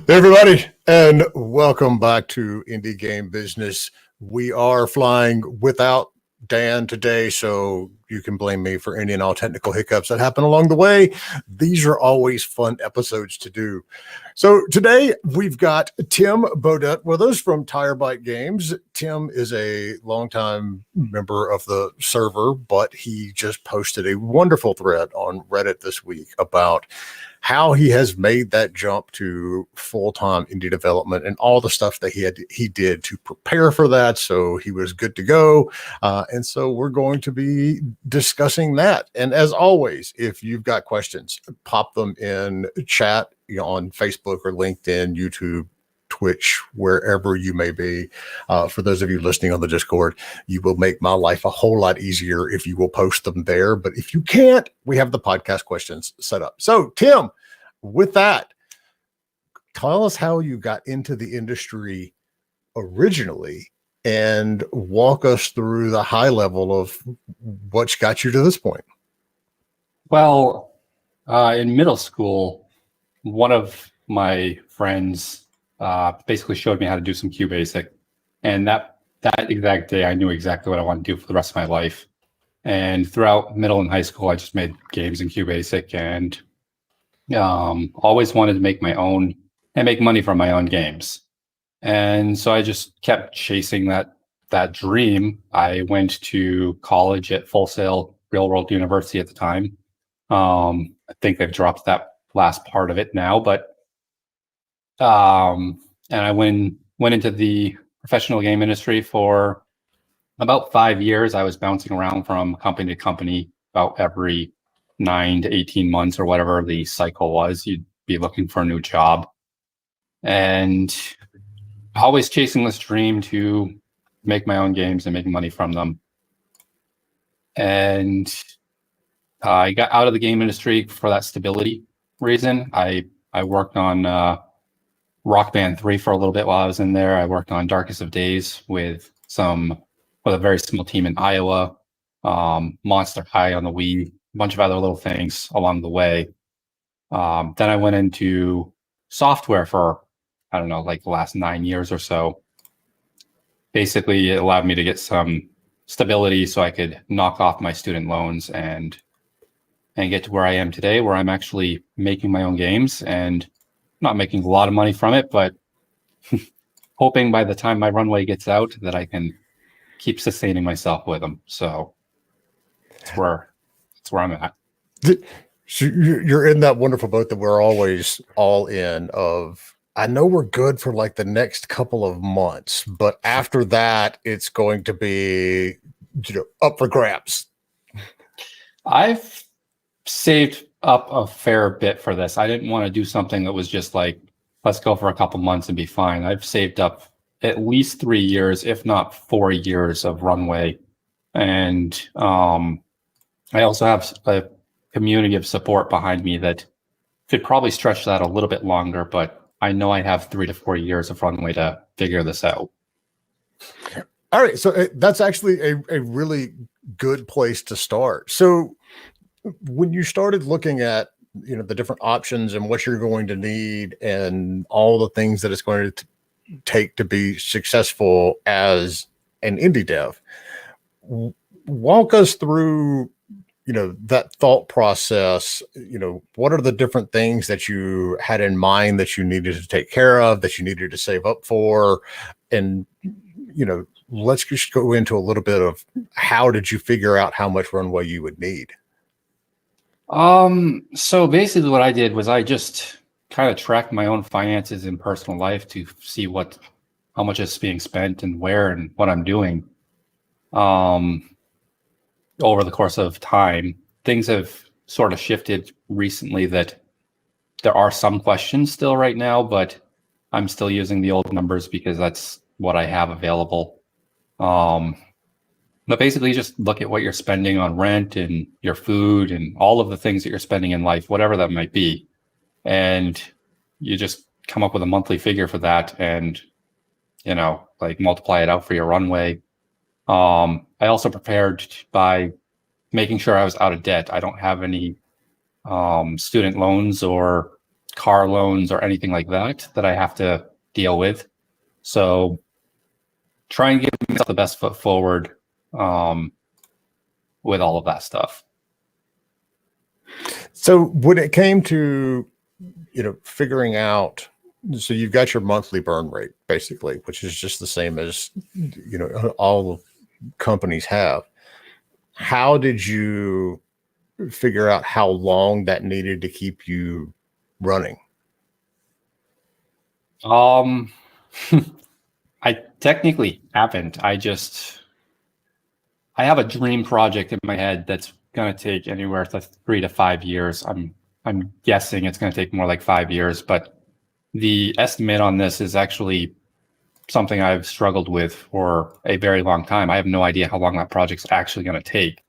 Hey everybody, and welcome back to Indie Game Business. We are flying without Dan today, so you can blame me for any and all technical hiccups that happen along the way. These are always fun episodes to do. So today we've got Tim Bodette with us from Tire Bite Games. Tim is a longtime member of the server, but he just posted a wonderful thread on Reddit this week about how he has made that jump to full-time indie development and all the stuff that he did to prepare for that. So he was good to go. And so we're going to be discussing that. And as always, if you've got questions, pop them in chat, on Facebook or LinkedIn, YouTube, Twitch, wherever you may be. For those of you listening on the Discord, you will make my life a whole lot easier if you will post them there. But if you can't, we have the podcast questions set up. So Tim, with that, tell us how you got into the industry originally and walk us through the high level of what's got you to this point. Well, in middle school, one of my friends basically showed me how to do some QBasic, and that exact day I knew exactly what I wanted to do for the rest of my life. And throughout middle and high school, I just made games in QBasic and always wanted to make my own and make money from my own games. And so I just kept chasing that dream. I went to college at Full Sail Real World University at the time. I think they've dropped that last part of it now, but and I went into the professional game industry for about 5 years. I was bouncing around from company to company about every 9 to 18 months or whatever the cycle was. You'd be looking for a new job, and always chasing this dream to make my own games and make money from them. And I got out of the game industry for that stability reason. I worked on Rock Band 3 for a little bit while I was in there. I worked on Darkest of Days with a very small team in Iowa, Monster High on the Wii, a bunch of other little things along the way. Then I went into software for, I don't know, like the last 9 years or so. Basically, it allowed me to get some stability so I could knock off my student loans and get to where I am today, where I'm actually making my own games and not making a lot of money from it, but hoping by the time my runway gets out that I can keep sustaining myself with them. So that's where I'm at. So you're in that wonderful boat that we're always all in of, I know we're good for like the next couple of months, but after that, it's going to be, up for grabs. I've saved up a fair bit for this. I didn't want to do something that was just like, let's go for a couple months and be fine. I've saved up at least 3 years, if not 4 years of runway. And I also have a community of support behind me that could probably stretch that a little bit longer, but I know I have 3 to 4 years of runway to figure this out. All right. So that's actually a really good place to start. So when you started looking at, the different options and what you're going to need and all the things that it's going to take to be successful as an indie dev, walk us through, that thought process. What are the different things that you had in mind that you needed to take care of, that you needed to save up for? And, let's just go into a little bit of how did you figure out how much runway you would need? So basically what I did was I just kind of tracked my own finances in personal life to see how much is being spent and where and what I'm doing. Over the course of time, things have sort of shifted recently that there are some questions still right now, but I'm still using the old numbers because that's what I have available. But basically just look at what you're spending on rent and your food and all of the things that you're spending in life, whatever that might be. And you just come up with a monthly figure for that and, multiply it out for your runway. I also prepared by making sure I was out of debt. I don't have any student loans or car loans or anything like that I have to deal with. So try and give myself the best foot forward with all of that stuff. So when it came to, figuring out, so you've got your monthly burn rate basically, which is just the same as, all companies have. How did you figure out how long that needed to keep you running? I technically haven't. I have a dream project in my head that's going to take anywhere from 3 to 5 years. I'm guessing it's going to take more like 5 years, but the estimate on this is actually something I've struggled with for a very long time. I have no idea how long that project's actually going to take.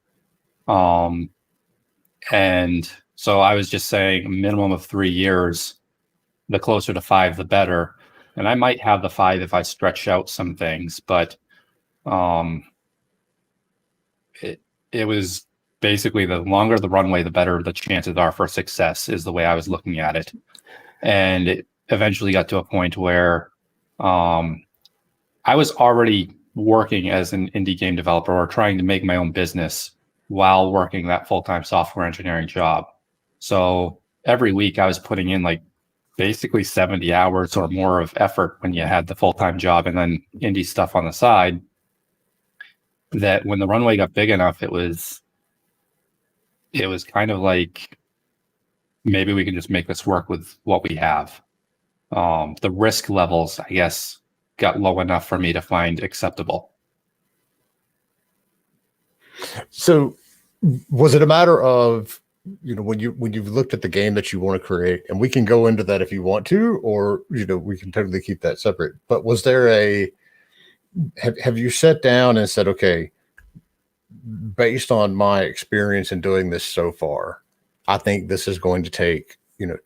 And so I was just saying a minimum of 3 years, the closer to 5, the better. And I might have the 5 if I stretch out some things, but it was basically the longer the runway, the better the chances are for success, is the way I was looking at it. And it eventually got to a point where I was already working as an indie game developer or trying to make my own business while working that full-time software engineering job. So every week I was putting in like basically 70 hours or more of effort when you had the full-time job and then indie stuff on the side, that when the runway got big enough, it was kind of like, maybe we can just make this work with what we have. The risk levels, I guess, got low enough for me to find acceptable. So was it a matter of, when you've looked at the game that you want to create, and we can go into that if you want to, or, we can totally keep that separate, but was there have you sat down and said, okay, based on my experience in doing this so far, I think this is going to take,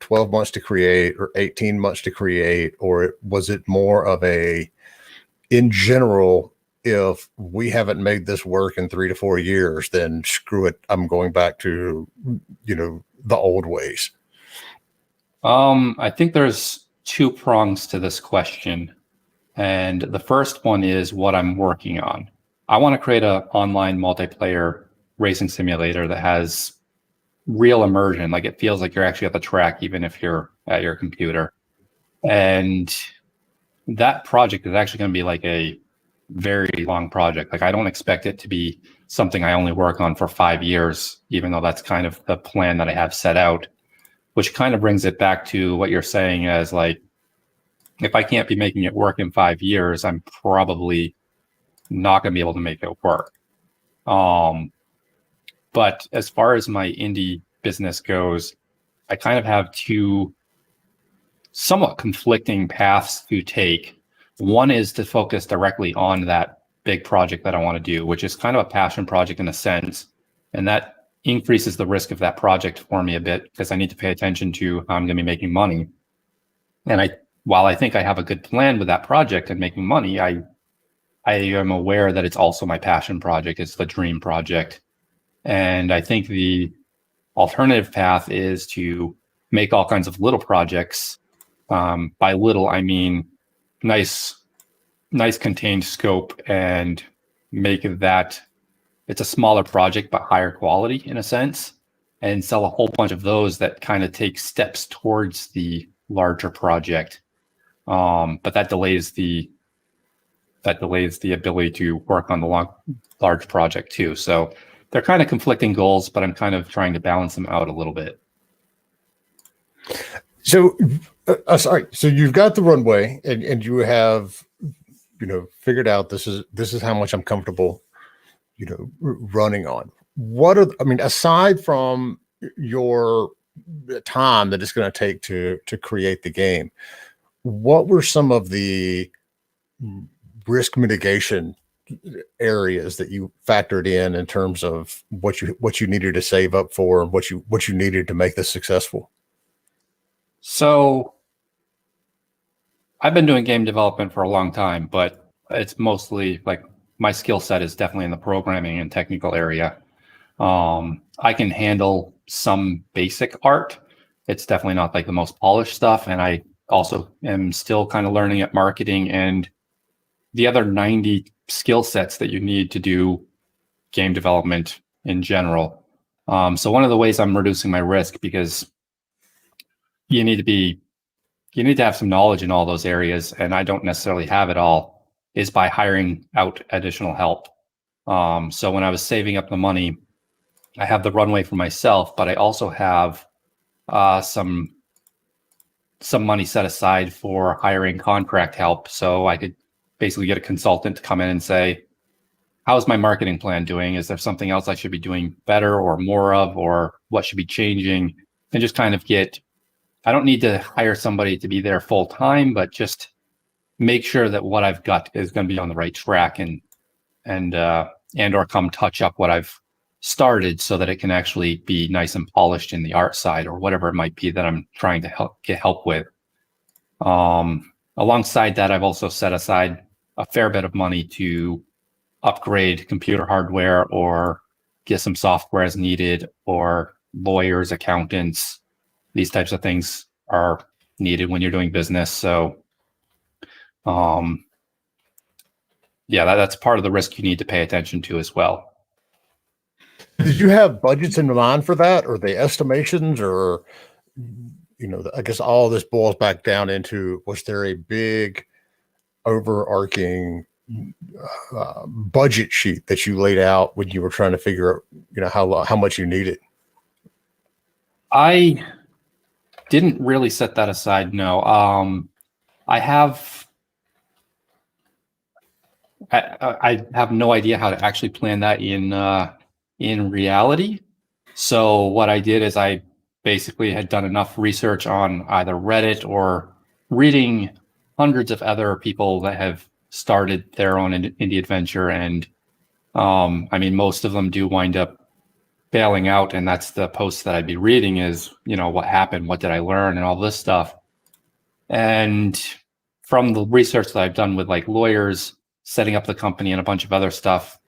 12 months to create or 18 months to create? Or was it more of in general, if we haven't made this work in 3 to 4 years, then screw it, I'm going back to, the old ways? I think there's 2 prongs to this question. And the first one is what I'm working on. I want to create an online multiplayer racing simulator that has real immersion. Like, it feels like you're actually at the track, even if you're at your computer. And that project is actually going to be like a very long project. Like, I don't expect it to be something I only work on for 5 years, even though that's kind of the plan that I have set out, which kind of brings it back to what you're saying as like, if I can't be making it work in 5 years, I'm probably not going to be able to make it work. But as far as my indie business goes, I kind of have 2 somewhat conflicting paths to take. One is to focus directly on that big project that I want to do, which is kind of a passion project in a sense. And that increases the risk of that project for me a bit, because I need to pay attention to how I'm going to be making money. And while I think I have a good plan with that project and making money, I am aware that it's also my passion project. It's the dream project. And I think the alternative path is to make all kinds of little projects. By little, I mean nice contained scope, and make that it's a smaller project but higher quality in a sense, and sell a whole bunch of those that kind of take steps towards the larger project. But that delays the ability to work on the large project too. So they're kind of conflicting goals, but I'm kind of trying to balance them out a little bit. So, sorry. So you've got the runway, and you have, figured out this is how much I'm comfortable, running on. Aside from your time that it's going to take to create the game, what were some of the risk mitigation areas that you factored in terms of what you needed to save up for, and what you needed to make this successful? So I've been doing game development for a long time, but it's mostly like my skill set is definitely in the programming and technical area. I can handle some basic art, It's definitely not like the most polished stuff. And I also am still kind of learning at marketing and the other 90 skill sets that you need to do game development in general. So one of the ways I'm reducing my risk, because you need to have some knowledge in all those areas, and I don't necessarily have it all, is by hiring out additional help. So when I was saving up the money, I have the runway for myself, but I also have some money set aside for hiring contract help. So I could basically get a consultant to come in and say, how's my marketing plan doing? Is there something else I should be doing better or more of, or what should be changing? And just kind of I don't need to hire somebody to be there full time, but just make sure that what I've got is going to be on the right track and or come touch up what I've started so that it can actually be nice and polished in the art side or whatever it might be that I'm trying to get help with. Alongside that, I've also set aside a fair bit of money to upgrade computer hardware or get some software as needed, or lawyers, accountants, these types of things are needed when you're doing business. So that's part of the risk you need to pay attention to as well. Did you have budgets in mind for that, or the estimations, or, I guess all this boils back down into, was there a big overarching budget sheet that you laid out when you were trying to figure out, how much you needed? I didn't really set that aside. No. I have no idea how to actually plan that in reality. So what I did is I basically had done enough research on either Reddit or reading hundreds of other people that have started their own indie adventure. And most of them do wind up bailing out. And that's the posts that I'd be reading is, what happened? What did I learn? And all this stuff. And from the research that I've done with like lawyers, setting up the company and a bunch of other stuff,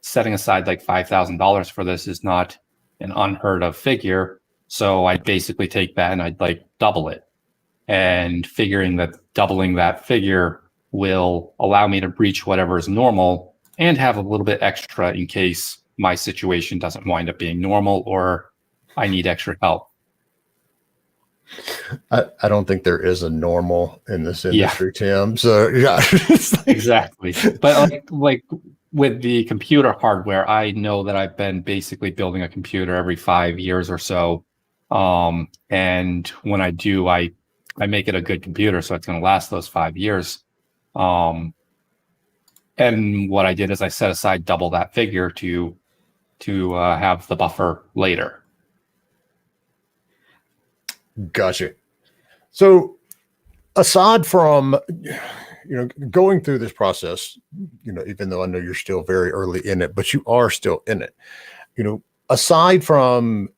setting aside like $5,000 for this is not an unheard of figure. So I'd basically take that and I'd like double it, and figuring that doubling that figure will allow me to reach whatever is normal and have a little bit extra in case my situation doesn't wind up being normal or I need extra help. I don't think there is a normal in this industry, Tim. So yeah, exactly. But like with the computer hardware, I know that I've been basically building a computer every 5 years or so. And when I do, I make it a good computer, so it's going to last those 5 years. And what I did is I set aside double that figure to have the buffer later. Gotcha. So aside from, going through this process, even though I know you're still very early in it, but you are still in it, aside from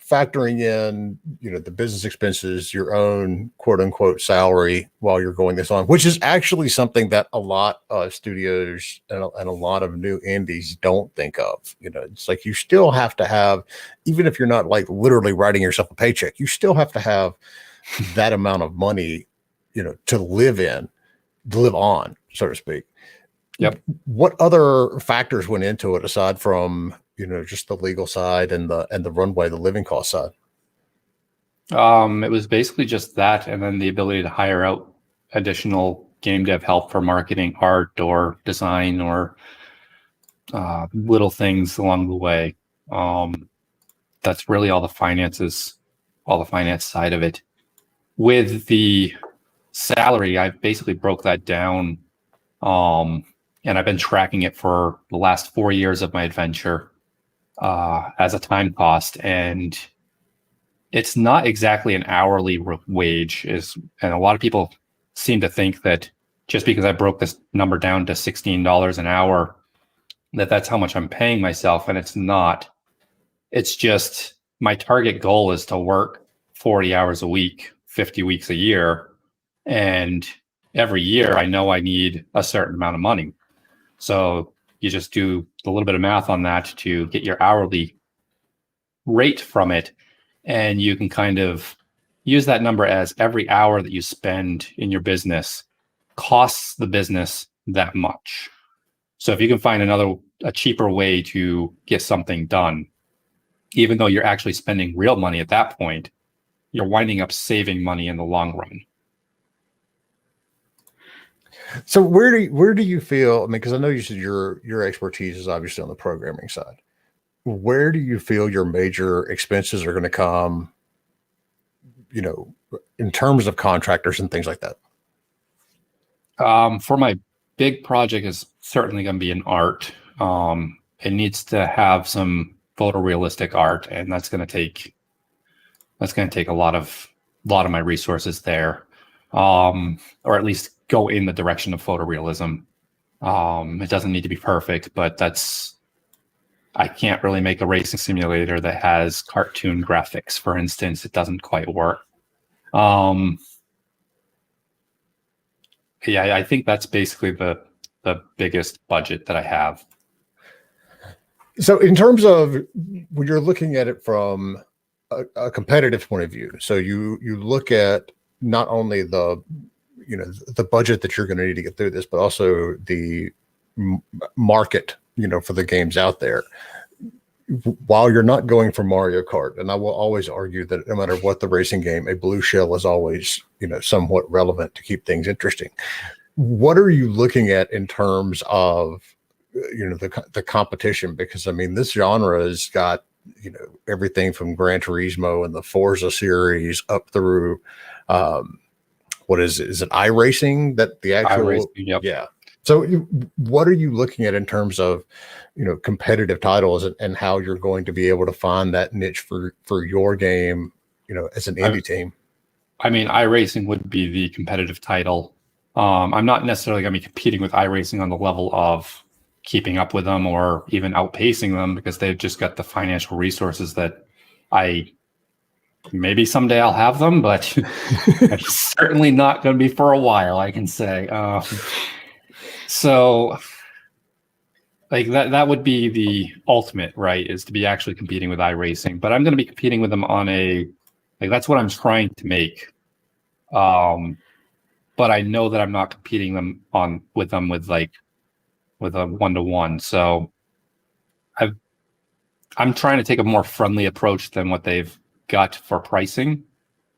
factoring in, the business expenses, your own quote unquote salary while you're going this on, which is actually something that a lot of studios and a lot of new indies don't think of. It's like you still have to have, even if you're not like literally writing yourself a paycheck, you still have to have that amount of money, to live on, so to speak. Yep. What other factors went into it aside from, just the legal side and the runway, the living cost side? It was basically just that, and then the ability to hire out additional game dev help for marketing, art, or design, or little things along the way. That's really all the finance side of it. With the salary, I basically broke that down, and I've been tracking it for the last 4 years of my adventure as a time cost, and it's not exactly an hourly wage. And a lot of people seem to think that just because I broke this number down to $16 an hour, that's how much I'm paying myself, and it's not. It's just my target goal is to work 40 hours a week, 50 weeks a year, and every year I know I need a certain amount of money. So you just do a little bit of math on that to get your hourly rate from it. and you can kind of use that number as every hour that you spend in your business costs the business that much. So if you can find a cheaper way to get something done, even though you're actually spending real money at that point, you're winding up saving money in the long run. So where do you feel? I mean, because I know you said your expertise is obviously on the programming side. Where do you feel your major expenses are going to come, in terms of contractors and things like that? For my big project is certainly going to be an art. It needs to have some photorealistic art, and that's going to take a lot of my resources there, or at least go in the direction of photorealism. It doesn't need to be perfect, but I can't really make a racing simulator that has cartoon graphics, for instance. It doesn't quite work. Yeah, I think that's basically the biggest budget that I have. So in terms of when you're looking at it from a competitive point of view, so you look at not only the budget that you're going to need to get through this, but also the market, for the games out there. While you're not going for Mario Kart, and I will always argue that no matter what the racing game, a blue shell is always, somewhat relevant to keep things interesting. What are you looking at in terms of, the competition? Because I mean, this genre has got, everything from Gran Turismo and the Forza series up through, what is it iRacing, that the actual, iRacing, yep. Yeah. So what are you looking at in terms of, competitive titles and how you're going to be able to find that niche for your game, as an indie team? I mean, iRacing would be the competitive title. I'm not necessarily going to be competing with iRacing on the level of keeping up with them or even outpacing them, because they've just got the financial resources that maybe someday I'll have them, but it's certainly not going to be for a while, I can say. So like that would be the ultimate, right? Is to be actually competing with iRacing, but I'm going to be competing with them on that's what I'm trying to make. But I know that I'm not competing with them with a 1-to-1. So I'm trying to take a more friendly approach than what they've got for pricing.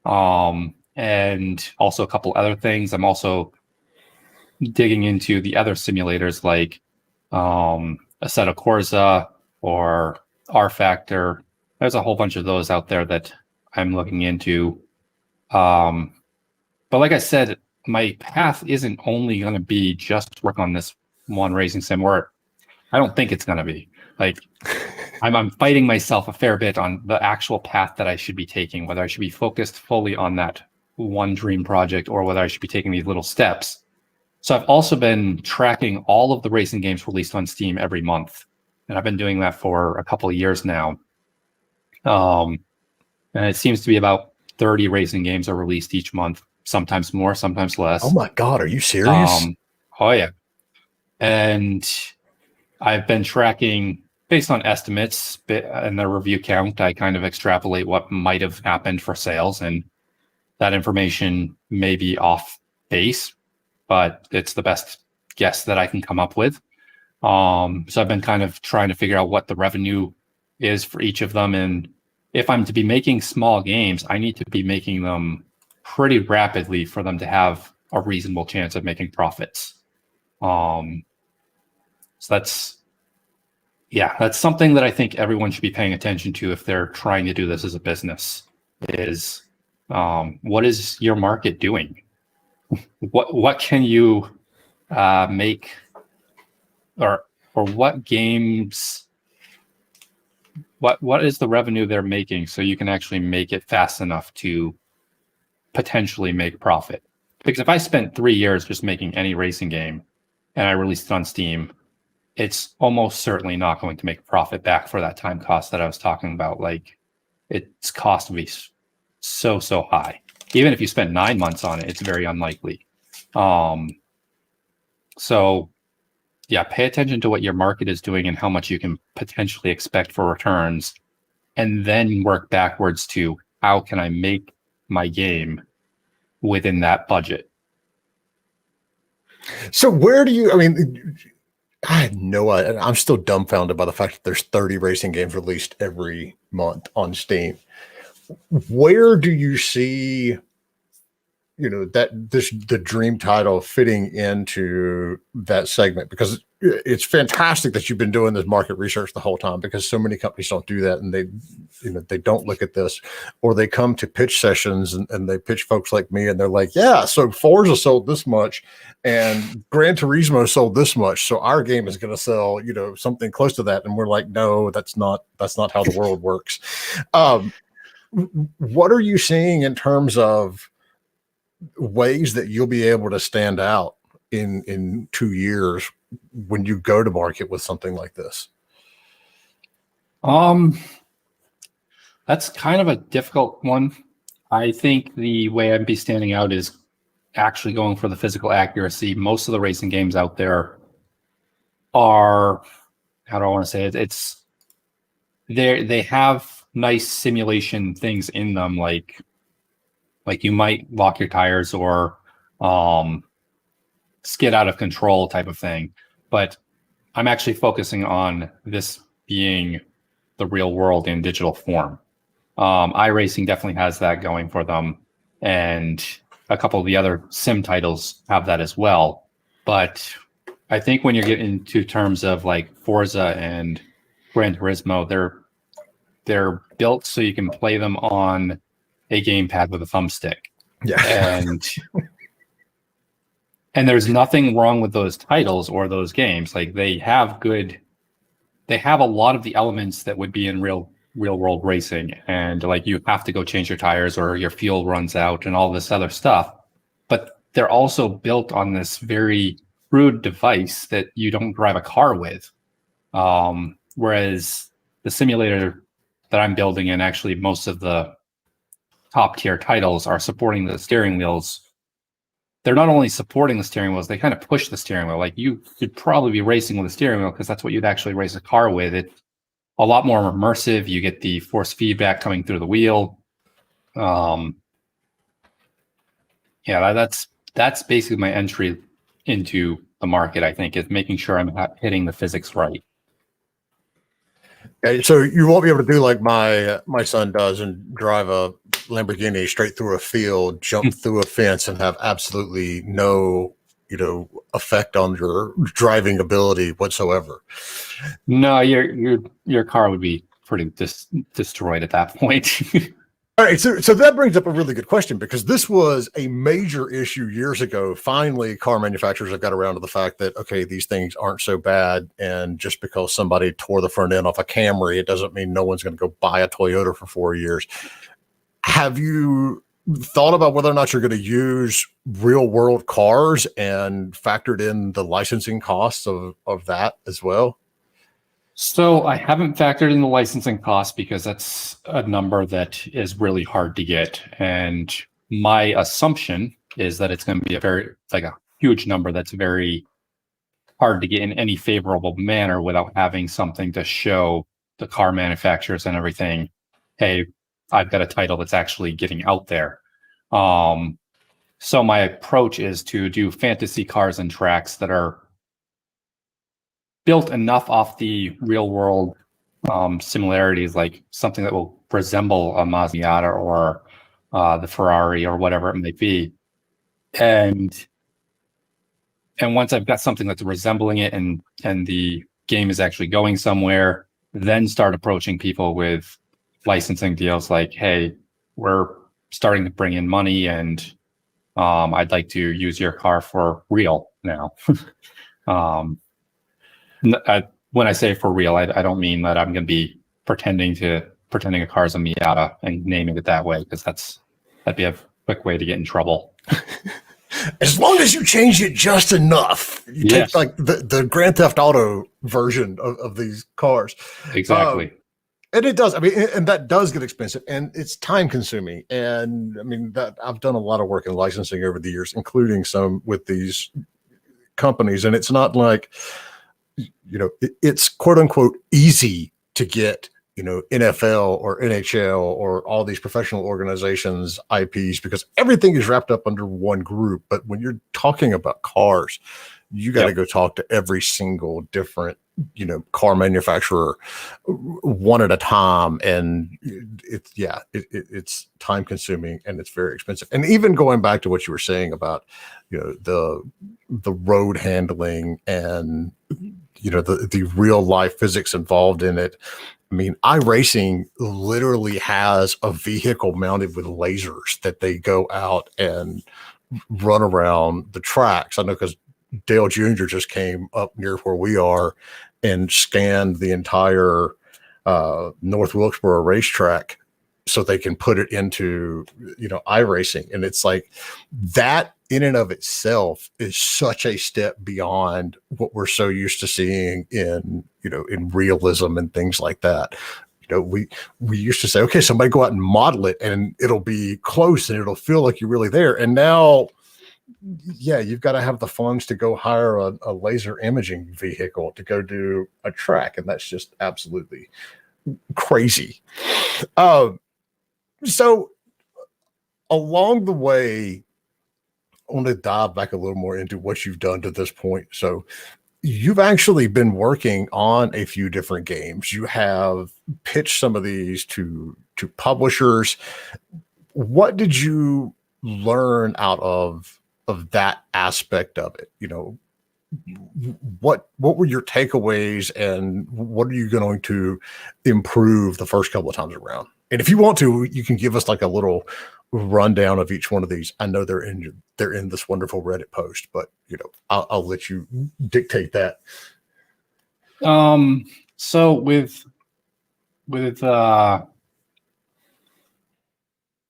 And also a couple other things. I'm digging into the other simulators like Assetto Corsa or R Factor. There's a whole bunch of those out there that I'm looking into. But like I said, my path isn't only going to be just work on this one racing sim, where I don't think it's going to be. Like I'm fighting myself a fair bit on the actual path that I should be taking, whether I should be focused fully on that one dream project or whether I should be taking these little steps. So I've also been tracking all of the racing games released on Steam every month. And I've been doing that for a couple of years now. And it seems to be about 30 racing games are released each month, sometimes more, sometimes less. Oh my God, are you serious? Oh yeah. And I've been tracking based on estimates and the review count. I kind of extrapolate what might have happened for sales, and that information may be off base, but it's the best guess that I can come up with. So I've been kind of trying to figure out what the revenue is for each of them. And if I'm to be making small games, I need to be making them pretty rapidly for them to have a reasonable chance of making profits. So that's something that I think everyone should be paying attention to if they're trying to do this as a business, is what is your market doing? What can you make, or what games, what is the revenue they're making so you can actually make it fast enough to potentially make profit? Because if I spent 3 years just making any racing game and I released it on Steam, it's almost certainly not going to make a profit back for that time cost that I was talking about. Like, its cost would be so high. Even if you spent 9 months on it, it's very unlikely. So yeah, pay attention to what your market is doing and how much you can potentially expect for returns, and then work backwards to how can I make my game within that budget? So where do you, I mean, I had no idea. I'm still dumbfounded by the fact that there's 30 racing games released every month on Steam. Where do you see, that the dream title fitting into that segment? Because it's fantastic that you've been doing this market research the whole time, because so many companies don't do that, and they don't look at this, or they come to pitch sessions and they pitch folks like me, and they're like, yeah, so Forza sold this much and Gran Turismo sold this much, so our game is going to sell something close to that. And we're like, no, that's not how the world works. What are you seeing in terms of ways that you'll be able to stand out in 2 years when you go to market with something like this? That's kind of a difficult one. I think the way I'd be standing out is actually going for the physical accuracy. Most of the racing games out there are, how do I want to say it? They have nice simulation things in them, like you might lock your tires or skid out of control type of thing. But I'm actually focusing on this being the real world in digital form. iRacing definitely has that going for them, and a couple of the other sim titles have that as well. But I think when you're getting into terms of like Forza and Gran Turismo, they're built so you can play them on a gamepad with a thumbstick. Yeah. And there's nothing wrong with those titles or those games. Like they have a lot of the elements that would be in real world racing, and like you have to go change your tires or your fuel runs out and all this other stuff. But they're also built on this very crude device that you don't drive a car with. Whereas the simulator that I'm building, and actually most of the top tier titles, are supporting the steering wheels. They're not only supporting the steering wheels, they kind of push the steering wheel. Like you could probably be racing with a steering wheel because that's what you'd actually race a car with. It's a lot more immersive. You get the force feedback coming through the wheel. That's basically my entry into the market, I think, is making sure I'm hitting the physics right. Okay, so you won't be able to do like my son does and drive a Lamborghini straight through a field, jump through a fence, and have absolutely no effect on your driving ability whatsoever. No, your car would be pretty destroyed at that point. All right, so that brings up a really good question, because this was a major issue years ago. Finally, car manufacturers have got around to the fact that, okay, these things aren't so bad, and just because somebody tore the front end off a Camry, it doesn't mean no one's going to go buy a Toyota for 4 years. Have you thought about whether or not you're going to use real world cars and factored in the licensing costs of that as well? So I haven't factored in the licensing cost because that's a number that is really hard to get. And my assumption is that it's going to be a huge number that's very hard to get in any favorable manner without having something to show the car manufacturers and everything, hey, I've got a title that's actually getting out there. So my approach is to do fantasy cars and tracks that are built enough off the real world similarities, like something that will resemble a Mazda or the Ferrari or whatever it may be. And once I've got something that's resembling it and the game is actually going somewhere, then start approaching people with licensing deals like, hey, we're starting to bring in money and I'd like to use your car for real now. When I say for real, I don't mean that I'm going to be pretending a car's a Miata and naming it that way, because that'd be a quick way to get in trouble. As long as you change it just enough, you take like the Grand Theft Auto version of these cars. Exactly. And it does. I mean, and that does get expensive, and it's time consuming. And I mean, that I've done a lot of work in licensing over the years, including some with these companies. And it's not like, it's quote unquote easy to get, NFL or NHL or all these professional organizations IPs, because everything is wrapped up under one group. But when you're talking about cars, you got to go talk to every single different car manufacturer one at a time, and it's time consuming and it's very expensive. And even going back to what you were saying about the road handling and the real life physics involved in it. I mean, iRacing literally has a vehicle mounted with lasers that they go out and run around the tracks. I know because Dale Jr. just came up near where we are and scanned the entire North Wilkesboro racetrack so they can put it into iRacing. And it's like that in and of itself is such a step beyond what we're so used to seeing in in realism and things like that. We used to say, okay, somebody go out and model it and it'll be close and it'll feel like you're really there. And now, you've got to have the funds to go hire a laser imaging vehicle to go do a track. And that's just absolutely crazy. So along the way, I want to dive back a little more into what you've done to this point. So you've actually been working on a few different games. You have pitched some of these to publishers. What did you learn out of that aspect of it? What were your takeaways, and what are you going to improve the first couple of times around? And if you want to, you can give us like a little rundown of each one of these. I know they're in this wonderful Reddit post, but I'll let you dictate that. So with I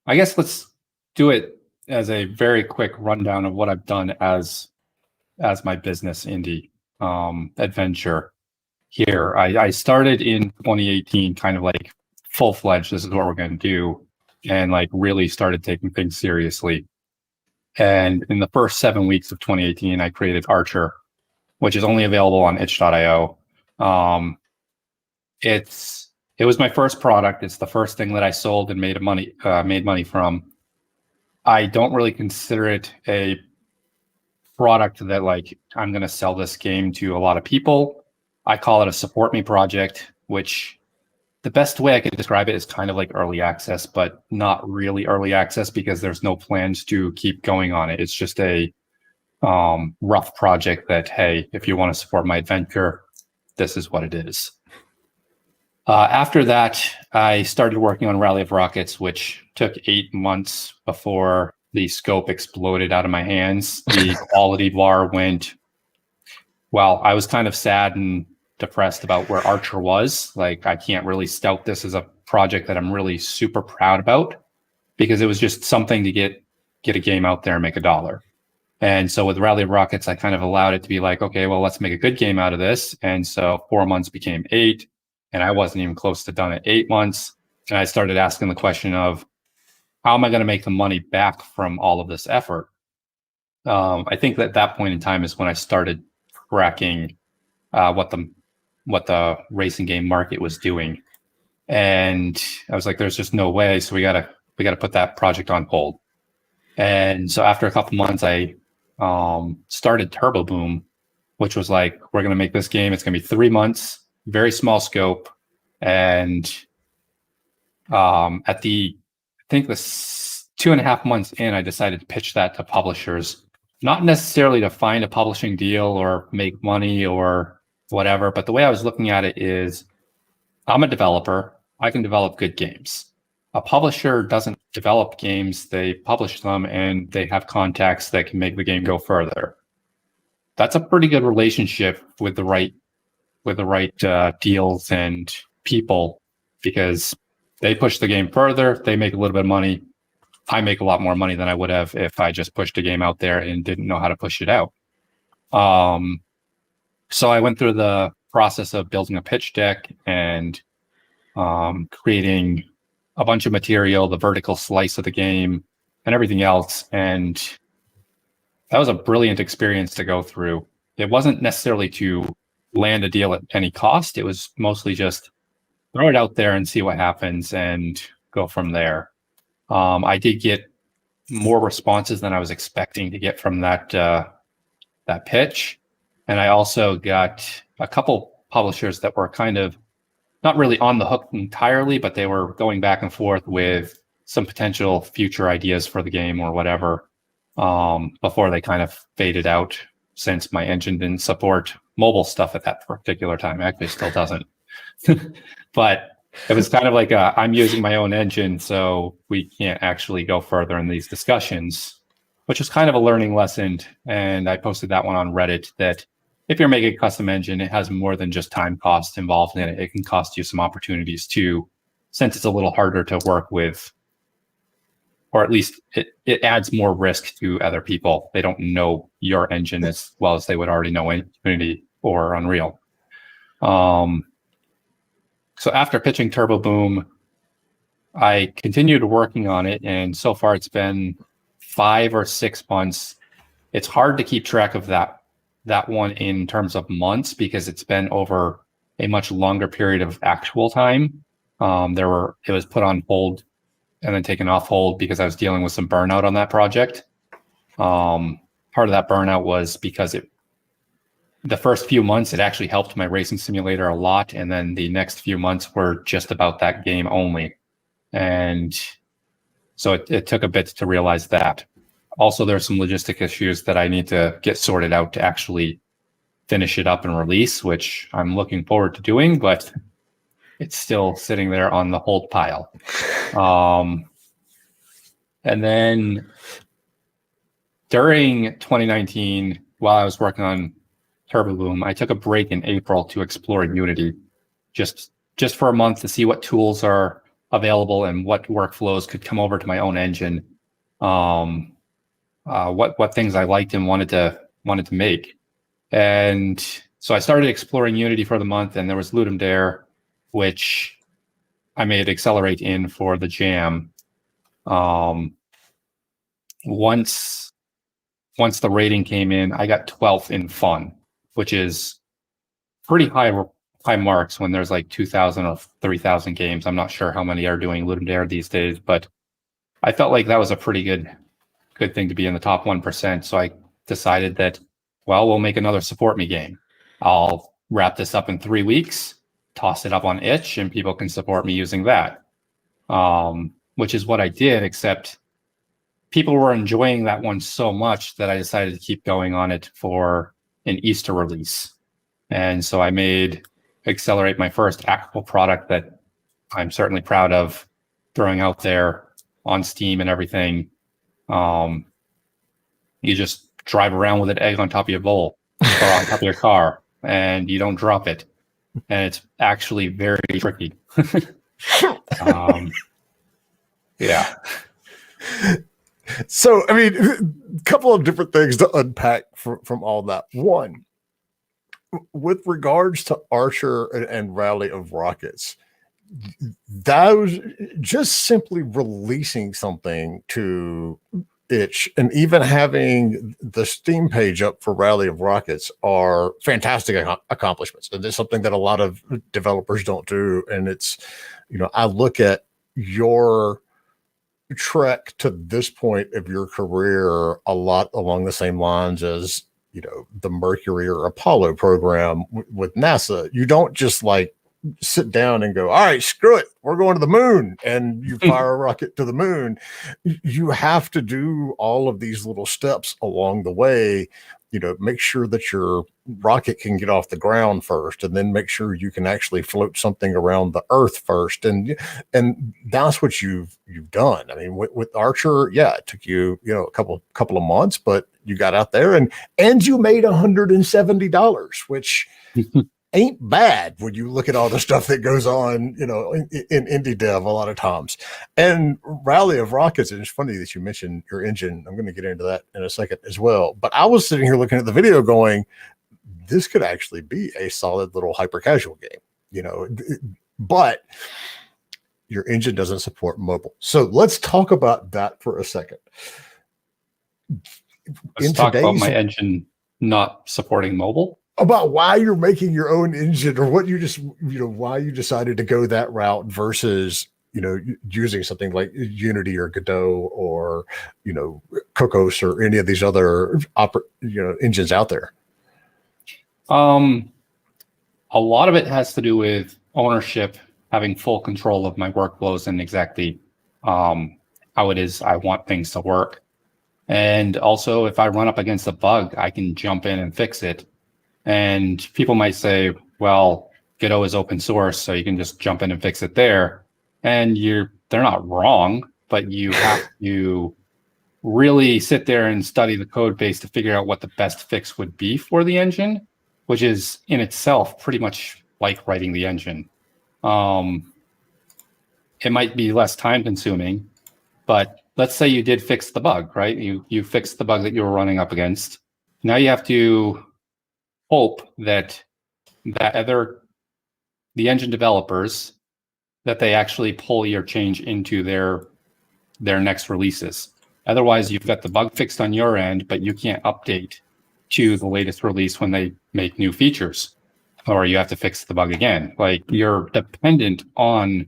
guess let's do it as a very quick rundown of what I've done as my business indie adventure here. I started in 2018, kind of like full-fledged, this is what we're going to do, and like really started taking things seriously. And in the first 7 weeks of 2018, I created Archer, which is only available on itch.io. It was my first product. It's the first thing that I sold and made money from. I don't really consider it a product that like I'm going to sell this game to a lot of people. I call it a support me project, which the best way I could describe it is kind of like early access, but not really early access because there's no plans to keep going on it. It's just a rough project that, hey, if you want to support my adventure, this is what it is. After that, I started working on Rally of Rockets, which took 8 months before the scope exploded out of my hands. The quality bar went, well, I was kind of sad and depressed about where Archer was. Like, I can't really tout this as a project that I'm really super proud about because it was just something to get a game out there and make $1. And so with Rally of Rockets, I kind of allowed it to be like, okay, well, let's make a good game out of this. And so 4 months became 8, and I wasn't even close to done at 8 months. And I started asking the question of, how am I going to make the money back from all of this effort? I think that that point in time is when I started tracking what the racing game market was doing, and I was like, "There's just no way." So we gotta put that project on hold. And so after a couple months, I started Turbo Boom, which was like, we're gonna make this game. It's gonna be 3 months, very small scope, and I think the 2.5 months in, I decided to pitch that to publishers, not necessarily to find a publishing deal or make money or whatever, but the way I was looking at it is, I'm a developer. I can develop good games. A publisher doesn't develop games, they publish them, and they have contacts that can make the game go further. That's a pretty good relationship with the right deals and people, because they push the game further, they make a little bit of money. I make a lot more money than I would have if I just pushed a game out there and didn't know how to push it out. So I went through the process of building a pitch deck and creating a bunch of material, the vertical slice of the game, and everything else. And that was a brilliant experience to go through. It wasn't necessarily to land a deal at any cost. It was mostly just throw it out there and see what happens and go from there. I did get more responses than I was expecting to get from that pitch. And I also got a couple publishers that were kind of not really on the hook entirely, but they were going back and forth with some potential future ideas for the game or whatever, before they kind of faded out, since my engine didn't support mobile stuff at that particular time. Actually, it still doesn't. But it was kind of like I'm using my own engine, so we can't actually go further in these discussions, which is kind of a learning lesson. And I posted that one on Reddit, that if you're making a custom engine, it has more than just time cost involved in it. It can cost you some opportunities too, since it's a little harder to work with, or at least it adds more risk to other people. They don't know your engine as well as they would already know Unity or Unreal. So after pitching Turbo Boom, I continued working on it, and so far it's been 5 or 6 months. It's hard to keep track of that one in terms of months, because it's been over a much longer period of actual time. It was put on hold and then taken off hold because I was dealing with some burnout on that project. Part of that burnout was because the first few months, it actually helped my racing simulator a lot. And then the next few months were just about that game only. And so it took a bit to realize that. Also, there's some logistic issues that I need to get sorted out to actually finish it up and release, which I'm looking forward to doing, but it's still sitting there on the hold pile. And then during 2019, while I was working on Turbo Boom, I took a break in April to explore Unity, just for a month, to see what tools are available and what workflows could come over to my own engine. What things I liked and wanted to make. And so I started exploring Unity for the month, and there was Ludum Dare, which I made Accelerate in for the jam. Once the rating came in, I got 12th in fun, which is pretty high marks when there's like 2,000 or 3,000 games. I'm not sure how many are doing Ludum Dare these days, but I felt like that was a pretty good thing to be in the top 1%. So I decided that, well, we'll make another Support Me game. I'll wrap this up in 3 weeks, toss it up on itch, and people can support me using that. Which is what I did, except people were enjoying that one so much that I decided to keep going on it for an Easter release. And so I made Accelerate, my first actual product that I'm certainly proud of throwing out there on Steam and everything. You just drive around with an egg on top of your bowl or on top of your car, and you don't drop it. And it's actually very tricky. Yeah. So, I mean, a couple of different things to unpack from all that. One, with regards to Archer and Rally of Rockets, those just simply releasing something to itch and even having the Steam page up for Rally of Rockets are fantastic accomplishments. And it's something that a lot of developers don't do. And it's, I look at your trek to this point of your career a lot along the same lines as, the Mercury or Apollo program with NASA. You don't just like sit down and go, all right, screw it, we're going to the moon, and you fire a rocket to the moon. You have to do all of these little steps along the way, make sure that your rocket can get off the ground first, and then make sure you can actually float something around the earth first. And that's what you've done. I mean, with Archer, yeah, it took you, a couple of months, but you got out there and you made $170, which ain't bad when you look at all the stuff that goes on, in indie dev a lot of times. And Rally of Rockets, and it's funny that you mentioned your engine. I'm going to get into that in a second as well. But I was sitting here looking at the video going, this could actually be a solid little hyper casual game, but your engine doesn't support mobile. So let's talk about that for a second. Let's talk about my engine not supporting mobile. about why you're making your own engine, or what you just, why you decided to go that route versus, using something like Unity or Godot or, Cocos or any of these other engines out there. A lot of it has to do with ownership, having full control of my workflows and exactly how it is I want things to work. And also, if I run up against a bug, I can jump in and fix it. And people might say, well, Godot is open source, so you can just jump in and fix it there. And they're not wrong, but you have to really sit there and study the code base to figure out what the best fix would be for the engine, which is in itself pretty much like writing the engine. It might be less time consuming, but let's say you did fix the bug, right? You fixed the bug that you were running up against. Now you have to hope that the engine developers, that they actually pull your change into their next releases. Otherwise, you've got the bug fixed on your end, but you can't update to the latest release when they make new features, or you have to fix the bug again. Like, you're dependent on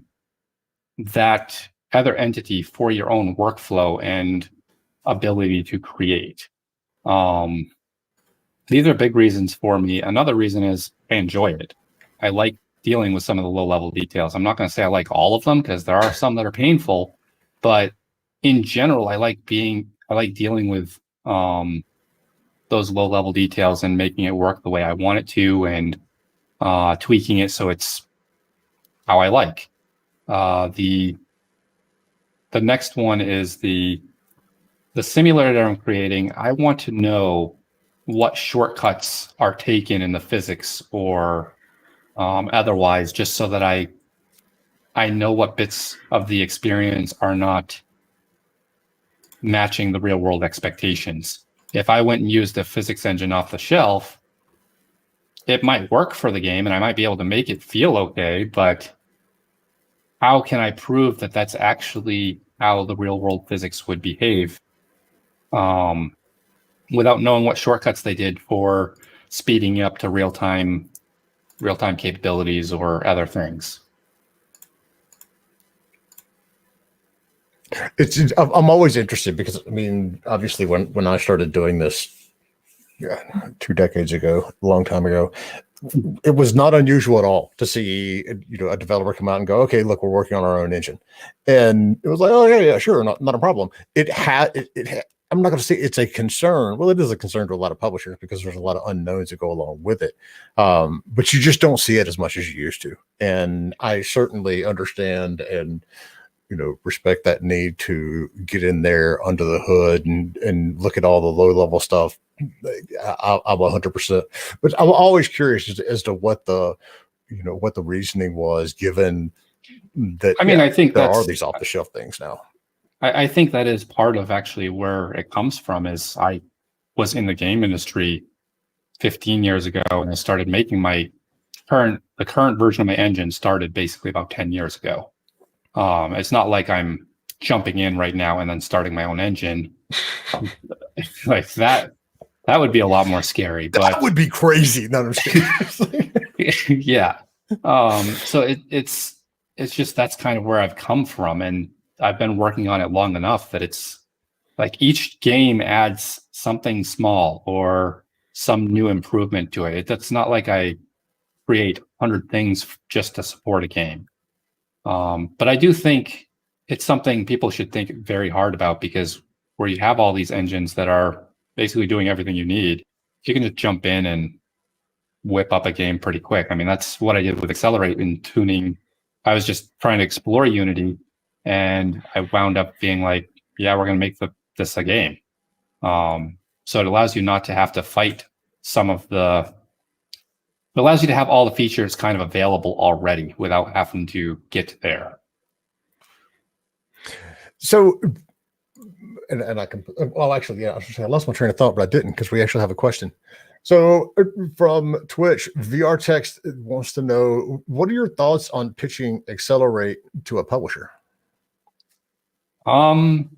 that other entity for your own workflow and ability to create. These are big reasons for me. Another reason is I enjoy it. I like dealing with some of the low-level details. I'm not going to say I like all of them, because there are some that are painful, but in general, I like dealing with those low-level details and making it work the way I want it to, and tweaking it so it's how I like. The next one is the simulator that I'm creating. I want to know what shortcuts are taken in the physics or otherwise, just so that I know what bits of the experience are not matching the real world expectations. If I went and used a physics engine off the shelf, it might work for the game and I might be able to make it feel okay, but how can I prove that that's actually how the real world physics would behave without knowing what shortcuts they did for speeding up to real-time capabilities or other things? I'm always interested because, I mean, obviously when I started doing this 2 decades ago, a long time ago, it was not unusual at all to see, a developer come out and go, okay, look, we're working on our own engine. And it was like, oh yeah, sure. Not a problem. I'm not going to say it's a concern. Well, it is a concern to a lot of publishers because there's a lot of unknowns that go along with it. But you just don't see it as much as you used to. And I certainly understand and, respect that need to get in there under the hood and look at all the low level stuff. I'm 100%, but I'm always curious as to what the reasoning was, given that. I mean, I think there are these off the shelf things now. I think that is part of actually where it comes from. Is I was in the game industry 15 years ago, and I started making the current version of my engine started basically about 10 years ago. It's not like I'm jumping in right now and then starting my own engine. Like that would be a lot more scary. But that would be crazy. No, I'm kidding. Yeah. So it's just, that's kind of where I've come from, and I've been working on it long enough that it's like each game adds something small or some new improvement to it. It's not like I create 100 things just to support a game. But I do think it's something people should think very hard about, because where you have all these engines that are basically doing everything you need, you can just jump in and whip up a game pretty quick. I mean, that's what I did with Accelerate in tuning. I was just trying to explore Unity, and I wound up being like, yeah, we're going to make this a game. So it allows you not to have to fight it allows you to have all the features kind of available already without having to get there. So, and I can, well, actually, yeah, I lost my train of thought, but I didn't, because we actually have a question. So from Twitch, VR Text wants to know, what are your thoughts on pitching Accelerate to a publisher? I'm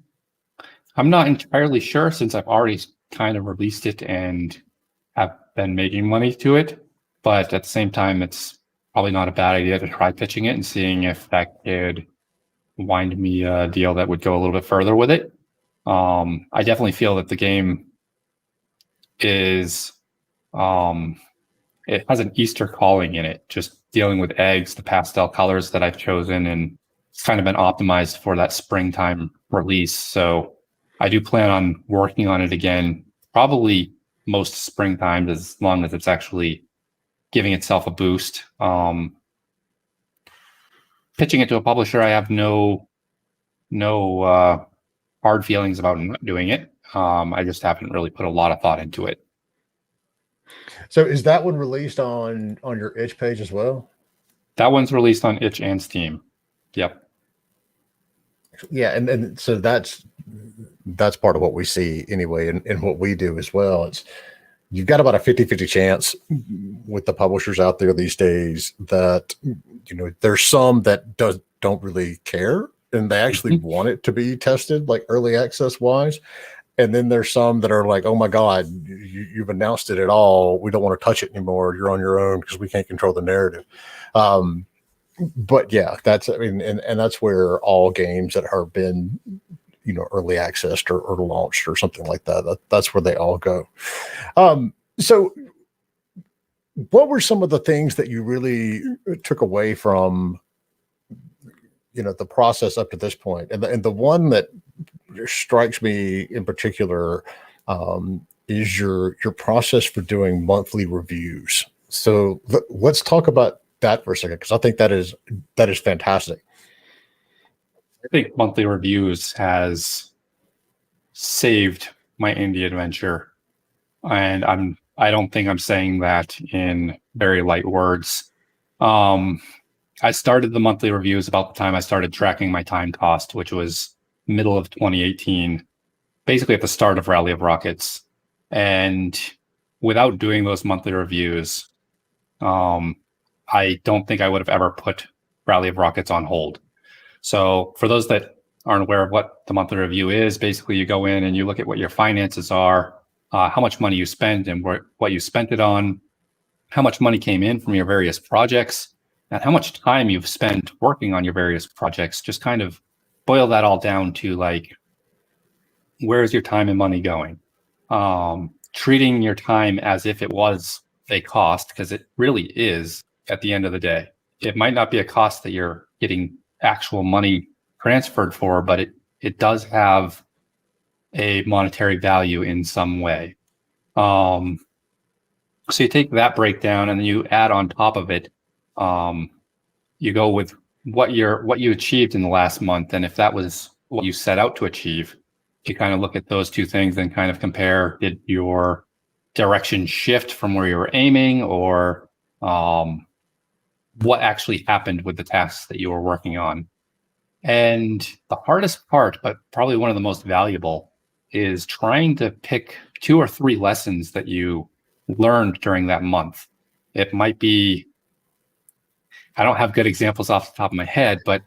not entirely sure, since I've already kind of released it and have been making money to it, but at the same time, it's probably not a bad idea to try pitching it and seeing if that could wind me a deal that would go a little bit further with it. I definitely feel that the game is, it has an Easter calling in it, just dealing with eggs, the pastel colors that I've chosen, and it's kind of been optimized for that springtime release. So I do plan on working on it again, probably most springtime, as long as it's actually giving itself a boost. Pitching it to a publisher, I have no hard feelings about not doing it. I just haven't really put a lot of thought into it. So is that one released on your itch page as well? That one's released on itch and Steam. Yep. Yeah, and so that's part of what we see anyway, and what we do as well. It's you've got about a 50-50 chance with the publishers out there these days that, you know, there's some that don't really care and they actually want it to be tested, like early access wise. And then there's some that are like, oh my God, you've announced it at all. We don't want to touch it anymore. You're on your own because we can't control the narrative. But yeah, that's, I mean, and that's where all games that have been, you know, early accessed or launched or something like that, that's where they all go. So what were some of the things that you really took away from, you know, the process up to this point? And the one that strikes me in particular is your process for doing monthly reviews. So let's talk about that for a second, because I think that is fantastic. I think monthly reviews has saved my indie adventure, and I don't think I'm saying that in very light words. I started the monthly reviews about the time I started tracking my time cost, which was middle of 2018, basically at the start of Rally of Rockets. And without doing those monthly reviews, I don't think I would have ever put Rally of Rockets on hold. So for those that aren't aware of what the monthly review is, basically you go in and you look at what your finances are, how much money you spent and what you spent it on, how much money came in from your various projects, and how much time you've spent working on your various projects. Just kind of boil that all down to like, where's your time and money going? Treating your time as if it was a cost, because it really is at the end of the day. It might not be a cost that you're getting actual money transferred for, but it does have a monetary value in some way. So you take that breakdown and then you add on top of it, you go with what you achieved in the last month, and if that was what you set out to achieve, you kind of look at those two things and kind of compare, did your direction shift from where you were aiming, or what actually happened with the tasks that you were working on. And the hardest part, but probably one of the most valuable, is trying to pick 2 or 3 lessons that you learned during that month. It might be, I don't have good examples off the top of my head, but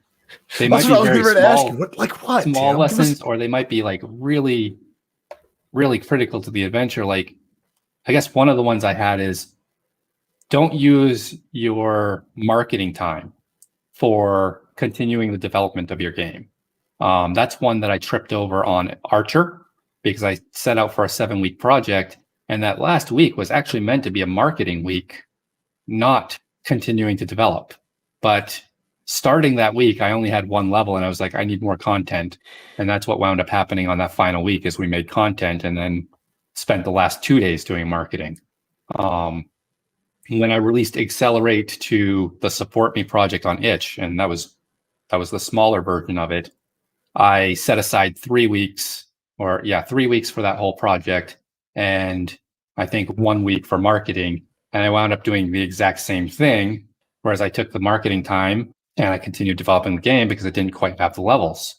they might be very small lessons, or they might be like really, really critical to the adventure. Like, I guess one of the ones I had is, don't use your marketing time for continuing the development of your game. That's one that I tripped over on Archer, because I set out for a 7-week project, and that last week was actually meant to be a marketing week, not continuing to develop. But starting that week, I only had 1 level, and I was like, I need more content. And that's what wound up happening on that final week, is we made content and then spent the last 2 days doing marketing. When I released Accelerate to the Support Me project on itch, and that was the smaller version of it, I set aside 3 weeks, 3 weeks for that whole project, and I think 1 week for marketing. And I wound up doing the exact same thing, whereas I took the marketing time and I continued developing the game because it didn't quite have the levels.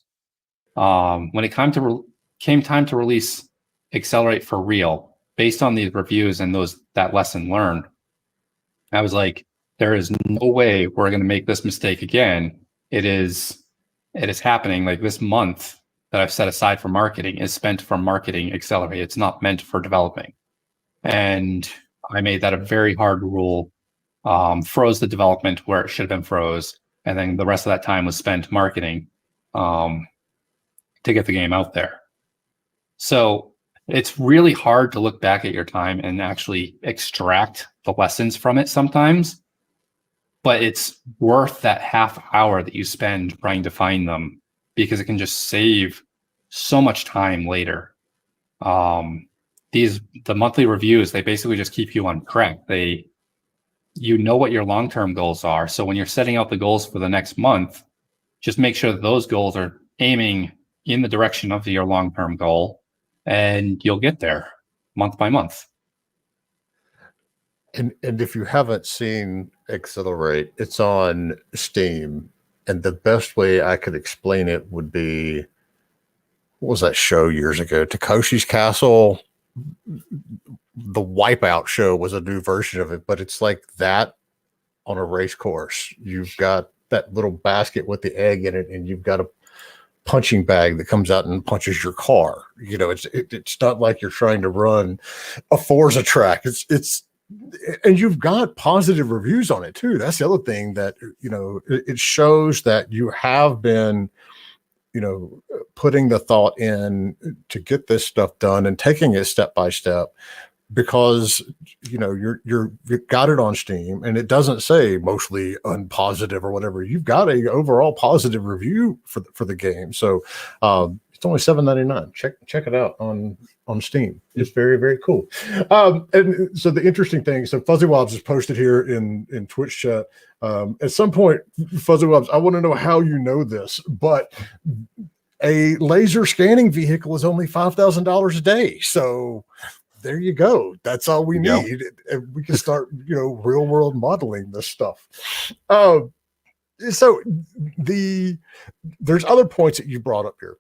When it came time to release Accelerate for real, based on these reviews and that lesson learned, I was like, there is no way we're going to make this mistake again. It is happening. Like, this month that I've set aside for marketing is spent for marketing Accelerate. It's not meant for developing. And I made that a very hard rule, froze the development where it should have been froze. And then the rest of that time was spent marketing to get the game out there. So it's really hard to look back at your time and actually extract the lessons from it sometimes, but it's worth that half hour that you spend trying to find them, because it can just save so much time later. The monthly reviews, they basically just keep you on track. You know what your long-term goals are. So when you're setting out the goals for the next month, just make sure that those goals are aiming in the direction of your long-term goal, and you'll get there month by month. And if you haven't seen Accelerate, it's on Steam. And the best way I could explain it would be, what was that show years ago? Takoshi's Castle. The Wipeout show was a new version of it, but it's like that on a race course. You've got that little basket with the egg in it, and you've got a punching bag that comes out and punches your car. You know, it's not like you're trying to run a Forza track. And you've got positive reviews on it too. That's the other thing, that, you know, it shows that you have been, you know, putting the thought in to get this stuff done and taking it step by step, because, you know, you've got it on Steam and it doesn't say mostly unpositive or whatever. You've got a overall positive review for the game. So it's only $7.99. Check it out on Steam. It's very, very cool. And so the interesting thing, so Fuzzy Wobs is posted here in Twitch chat. At some point, Fuzzy Wobs, I want to know how you know this, but a laser scanning vehicle is only $5,000 a day. So there you go. That's all we need. And we can start, you know, real world modeling this stuff. So there's other points that you brought up here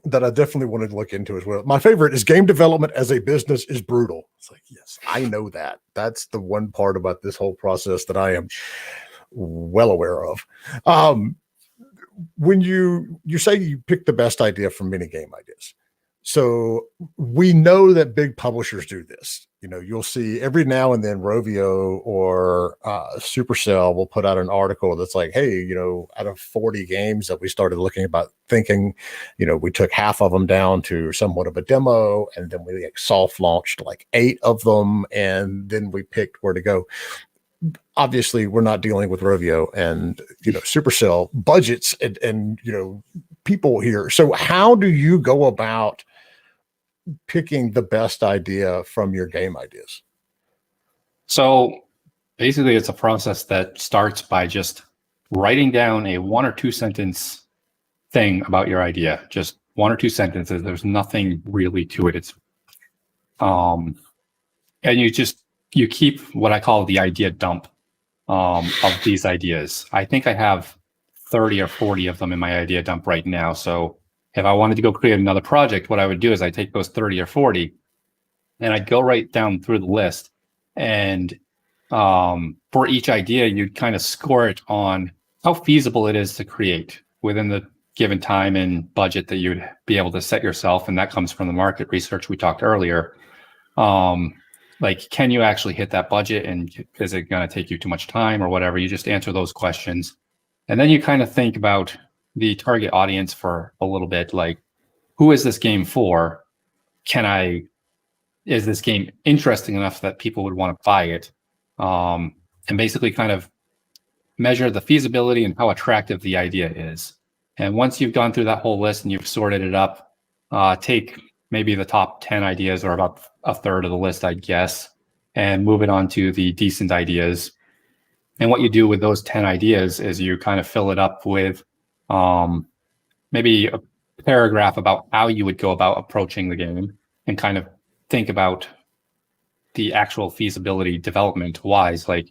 that I definitely wanted to look into as well. My favorite is game development as a business is brutal. It's like, yes, I know that. That's the one part about this whole process that I am well aware of. When you say you pick the best idea from minigame ideas, so we know that big publishers do this. You know, you'll see every now and then Rovio or Supercell will put out an article that's like, hey, you know, out of 40 games that we started looking about thinking, you know, we took half of them down to somewhat of a demo, and then we like soft launched like 8 of them, and then we picked where to go. Obviously, we're not dealing with Rovio and, you know, Supercell budgets and you know, people here. So how do you go about picking the best idea from your game ideas? So basically, it's a process that starts by just writing down a 1 or 2 sentence thing about your idea. Just 1 or 2 sentences. There's nothing really to it. It's and you keep what I call the idea dump of these ideas. I think I have 30 or 40 of them in my idea dump right now. So if I wanted to go create another project, what I would do is I'd take those 30 or 40 and I'd go right down through the list. And for each idea, you'd kind of score it on how feasible it is to create within the given time and budget that you'd be able to set yourself. And that comes from the market research we talked earlier. Like, can you actually hit that budget, and is it going to take you too much time or whatever? You just answer those questions. And then you kind of think about the target audience for a little bit, like, who is this game for? Is this game interesting enough that people would want to buy it? And basically kind of measure the feasibility and how attractive the idea is. And once you've gone through that whole list and you've sorted it up, take maybe the top 10 ideas, or about a third of the list, I guess, and move it on to the decent ideas. And what you do with those 10 ideas is you kind of fill it up with maybe a paragraph about how you would go about approaching the game, and kind of think about the actual feasibility development wise, like,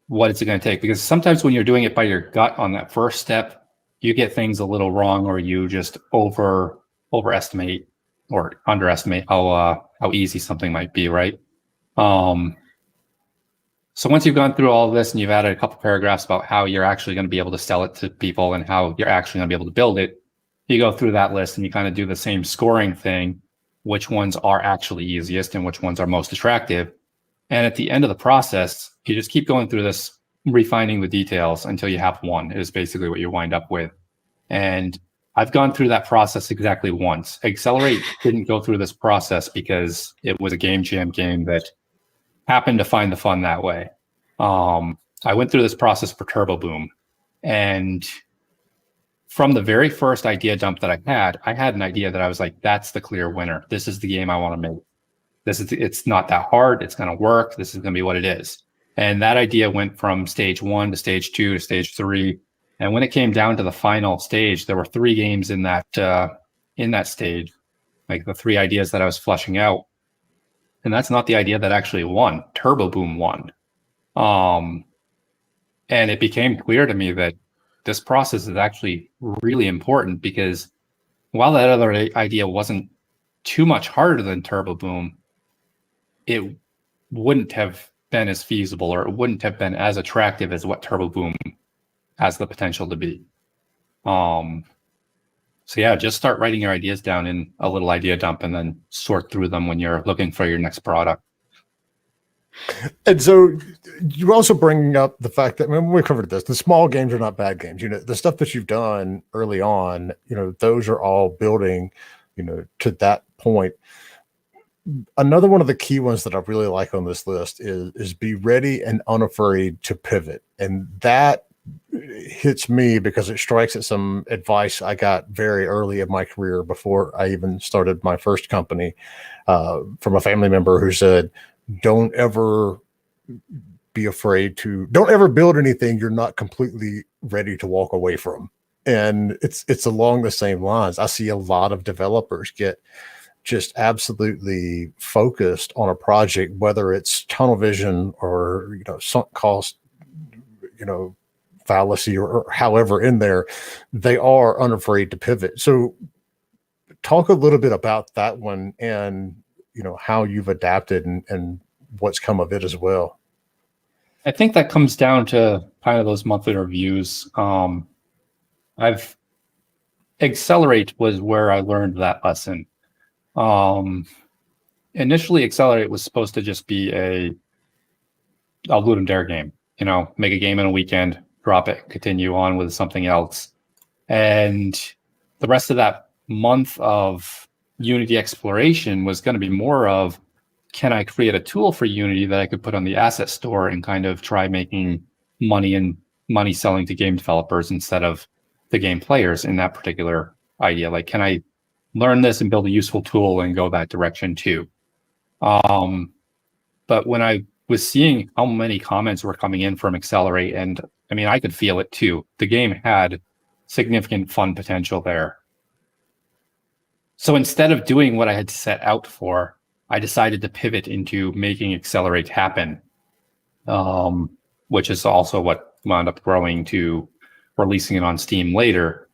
what is it going to take? Because sometimes when you're doing it by your gut on that first step, you get things a little wrong, or you just overestimate or underestimate how easy something might be, right? So once you've gone through all of this and you've added a couple paragraphs about how you're actually going to be able to sell it to people and how you're actually going to be able to build it, you go through that list and you kind of do the same scoring thing. which ones are actually easiest and which ones are most attractive. And at the end of the process, you just keep going through this, refining the details until you have one, is basically what you wind up with. And I've gone through that process exactly once. Accelerate didn't go through this process because it was a game jam game that happened to find the fun that way. I went through this process for Turbo Boom, and from the very first idea dump that I had an idea that I was like, that's the clear winner. This is the game I want to make. It's not that hard. It's going to work. This is going to be what it is. And that idea went from stage 1 to stage 2 to stage 3. And when it came down to the final stage, there were 3 games in that stage, like the 3 ideas that I was fleshing out. And that's not the idea that actually won. Turbo Boom won. And it became clear to me that this process is actually really important, because while that other idea wasn't too much harder than Turbo Boom, it wouldn't have been as feasible, or it wouldn't have been as attractive as what Turbo Boom has the potential to be. So yeah, just start writing your ideas down in a little idea dump and then sort through them when you're looking for your next product. And so you also bring up the fact that, I mean, we covered this, the small games are not bad games. You know, the stuff that you've done early on, you know, those are all building, you know, to that point. Another one of the key ones that I really like on this list is be ready and unafraid to pivot. And that hits me because it strikes at some advice I got very early in my career before I even started my first company, from a family member who said, don't ever build anything you're not completely ready to walk away from. And it's along the same lines. I see a lot of developers get just absolutely focused on a project, whether it's tunnel vision or, you know, sunk cost, you know, fallacy, or however in there, they are unafraid to pivot. So talk a little bit about that one, and, you know, how you've adapted and what's come of it as well. I think that comes down to kind of those monthly reviews. Accelerate was where I learned that lesson. Initially, Accelerate was supposed to just be a loot and dare game. You know, make a game in a weekend, drop it, continue on with something else. And the rest of that month of Unity exploration was going to be more of, can I create a tool for Unity that I could put on the asset store and kind of try making money selling to game developers instead of the game players in that particular idea? Like, can I learn this and build a useful tool and go that direction too? But when I was seeing how many comments were coming in from Accelerate, and I mean, I could feel it too. The game had significant fun potential there. So instead of doing what I had set out for, I decided to pivot into making Accelerate happen, which is also what wound up growing to releasing it on Steam later.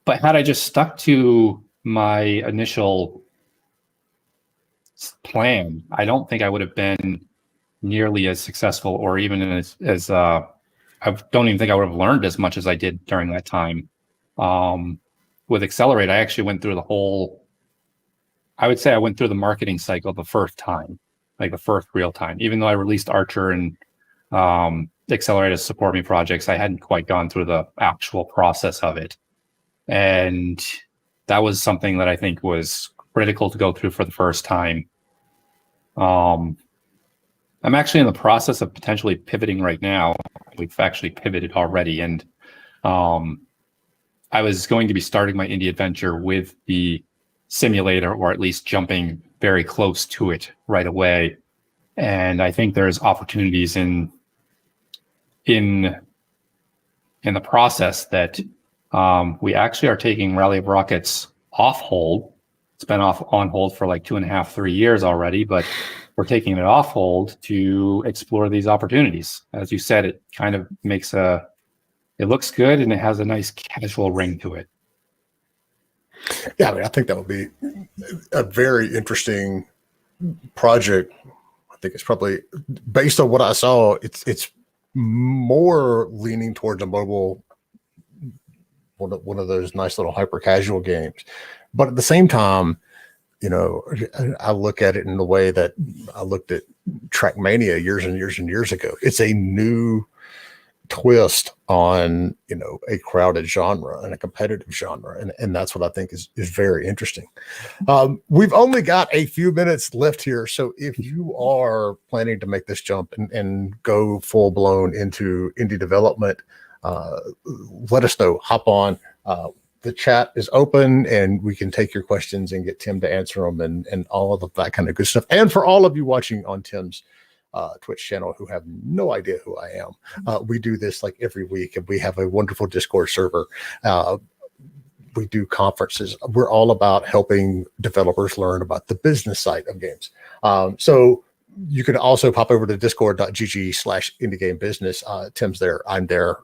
But had I just stuck to my initial plan, I don't think I would have been nearly as successful, or even as I don't even think I would have learned as much as I did during that time. With Accelerate, I actually went through I would say I went through the marketing cycle the first time, like the first real time. Even though I released Archer and Accelerate as support me projects, I hadn't quite gone through the actual process of it. And that was something that I think was critical to go through for the first time. I'm actually in the process of potentially pivoting right now. We've actually pivoted already. And I was going to be starting my indie adventure with the simulator, or at least jumping very close to it right away. And I think there's opportunities in the process that we actually are taking Rally of Rockets off hold. It's been on hold for like 2.5, 3 years already, but we're taking it off hold to explore these opportunities. As you said, it kind of makes it looks good, and it has a nice casual ring to it. Yeah, I mean, I think that would be a very interesting project. I think it's probably, based on what I saw, it's more leaning towards a mobile, one of those nice little hyper casual games. But at the same time, I look at it in the way that I looked at Trackmania years and years and years ago. It's a new twist on, a crowded genre and a competitive genre. And that's what I think is very interesting. We've only got a few minutes left here. So if you are planning to make this jump and go full blown into indie development, let us know. Hop on. The chat is open and we can take your questions and get Tim to answer them and all of that kind of good stuff. And for all of you watching on Tim's Twitch channel who have no idea who I am, we do this like every week, and we have a wonderful Discord server. We do conferences. We're all about helping developers learn about the business side of games. So you can also pop over to discord.gg/indiegame.business. Tim's there. I'm there.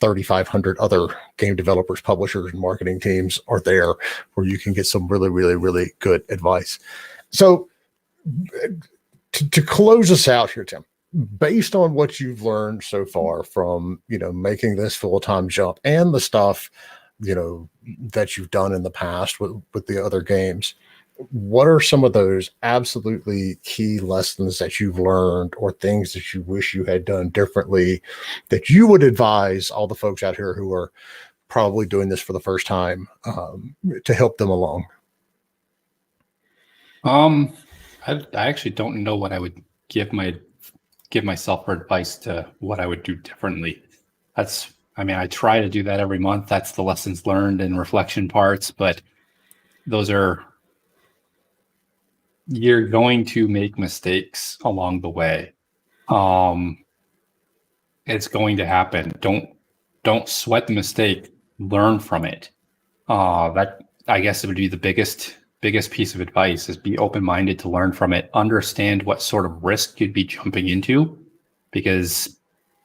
3,500 other game developers, publishers, and marketing teams are there where you can get some really, really, really good advice. So to close us out here, Tim, based on what you've learned so far from, making this full-time jump and the stuff, that you've done in the past with the other games, what are some of those absolutely key lessons that you've learned or things that you wish you had done differently that you would advise all the folks out here who are probably doing this for the first time, to help them along? I actually don't know what I would give myself for advice to what I would do differently. I try to do that every month. That's the lessons learned and reflection parts, but you're going to make mistakes along the way. It's going to happen. Don't sweat the mistake. Learn from it. That, I guess, it would be the biggest piece of advice, is be open-minded to learn from it. Understand what sort of risk you'd be jumping into, because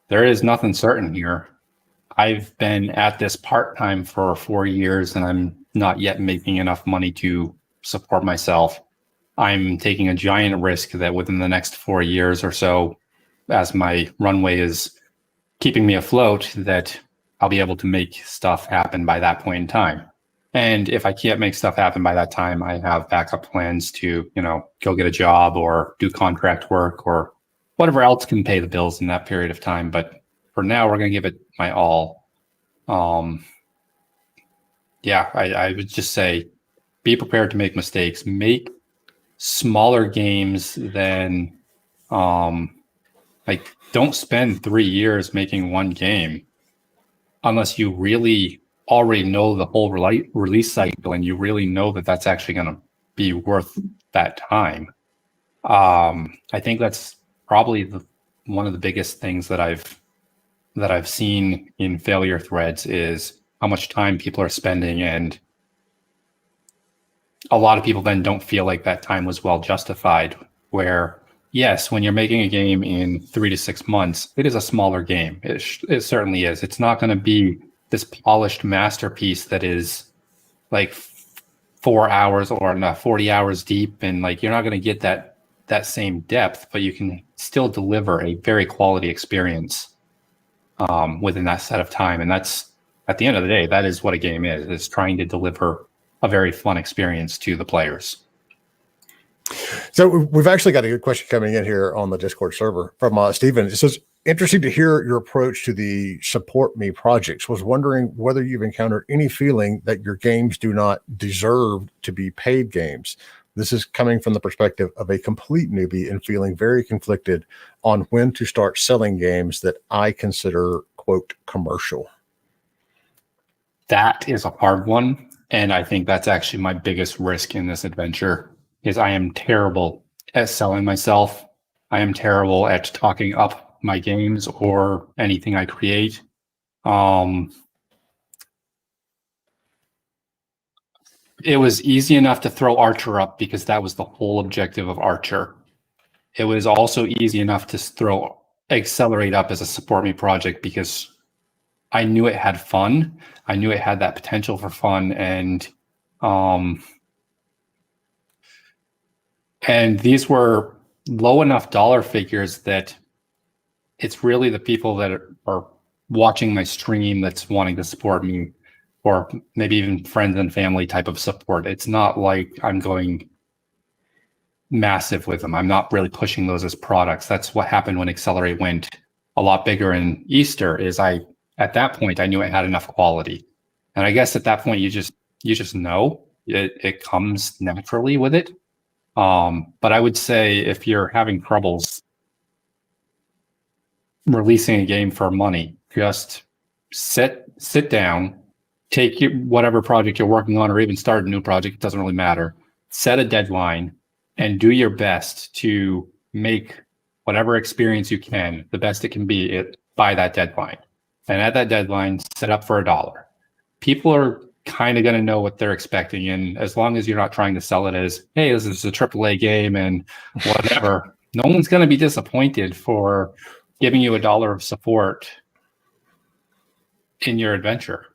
there is nothing certain here. I've been at this part-time for 4 years and I'm not yet making enough money to support myself. I'm taking a giant risk that within the next 4 years or so, as my runway is keeping me afloat, that I'll be able to make stuff happen by that point in time. And if I can't make stuff happen by that time, I have backup plans to, go get a job or do contract work or whatever else can pay the bills in that period of time. But for now, we're going to give it my all. I would just say, be prepared to make mistakes. Make smaller games than, don't spend 3 years making one game unless you really already know the whole release cycle and you really know that that's actually going to be worth that time. I think that's probably one of the biggest things that I've seen in failure threads is how much time people are spending, and a lot of people then don't feel like that time was well justified. Where, yes, when you're making a game in 3 to 6 months, it is a smaller game. It certainly is. It's not going to be this polished masterpiece that is like 4 hours or 40 hours deep, and you're not going to get that same depth, but you can still deliver a very quality experience within that set of time. And that's, at the end of the day, that is what a game is. It's trying to deliver a very fun experience to the players. So we've actually got a good question coming in here on the Discord server from Steven. It says, interesting to hear your approach to the Support Me projects. Was wondering whether you've encountered any feeling that your games do not deserve to be paid games. This is coming from the perspective of a complete newbie and feeling very conflicted on when to start selling games that I consider, quote, commercial. That is a hard one. And I think that's actually my biggest risk in this adventure, is I am terrible at selling myself. I am terrible at talking up my games or anything I create. It was easy enough to throw Archer up because that was the whole objective of Archer. It was also easy enough to throw Accelerate up as a Support Me project because I knew it had fun. I knew it had that potential for fun, and these were low enough dollar figures that it's really the people that are watching my stream that's wanting to support me, or maybe even friends and family type of support. It's not like I'm going massive with them. I'm not really pushing those as products. That's what happened when Accelerate went a lot bigger in Easter. At that point I knew it had enough quality, and I guess at that point you just know it comes naturally with it. But I would say if you're having troubles releasing a game for money, just sit down, take whatever project you're working on, or even start a new project. It doesn't really matter. Set a deadline and do your best to make whatever experience you can the best it can be by that deadline. And at that deadline, set up for $1. People are kind of going to know what they're expecting. And as long as you're not trying to sell it as, hey, this is a AAA game and whatever, no one's going to be disappointed for giving you $1 of support in your adventure.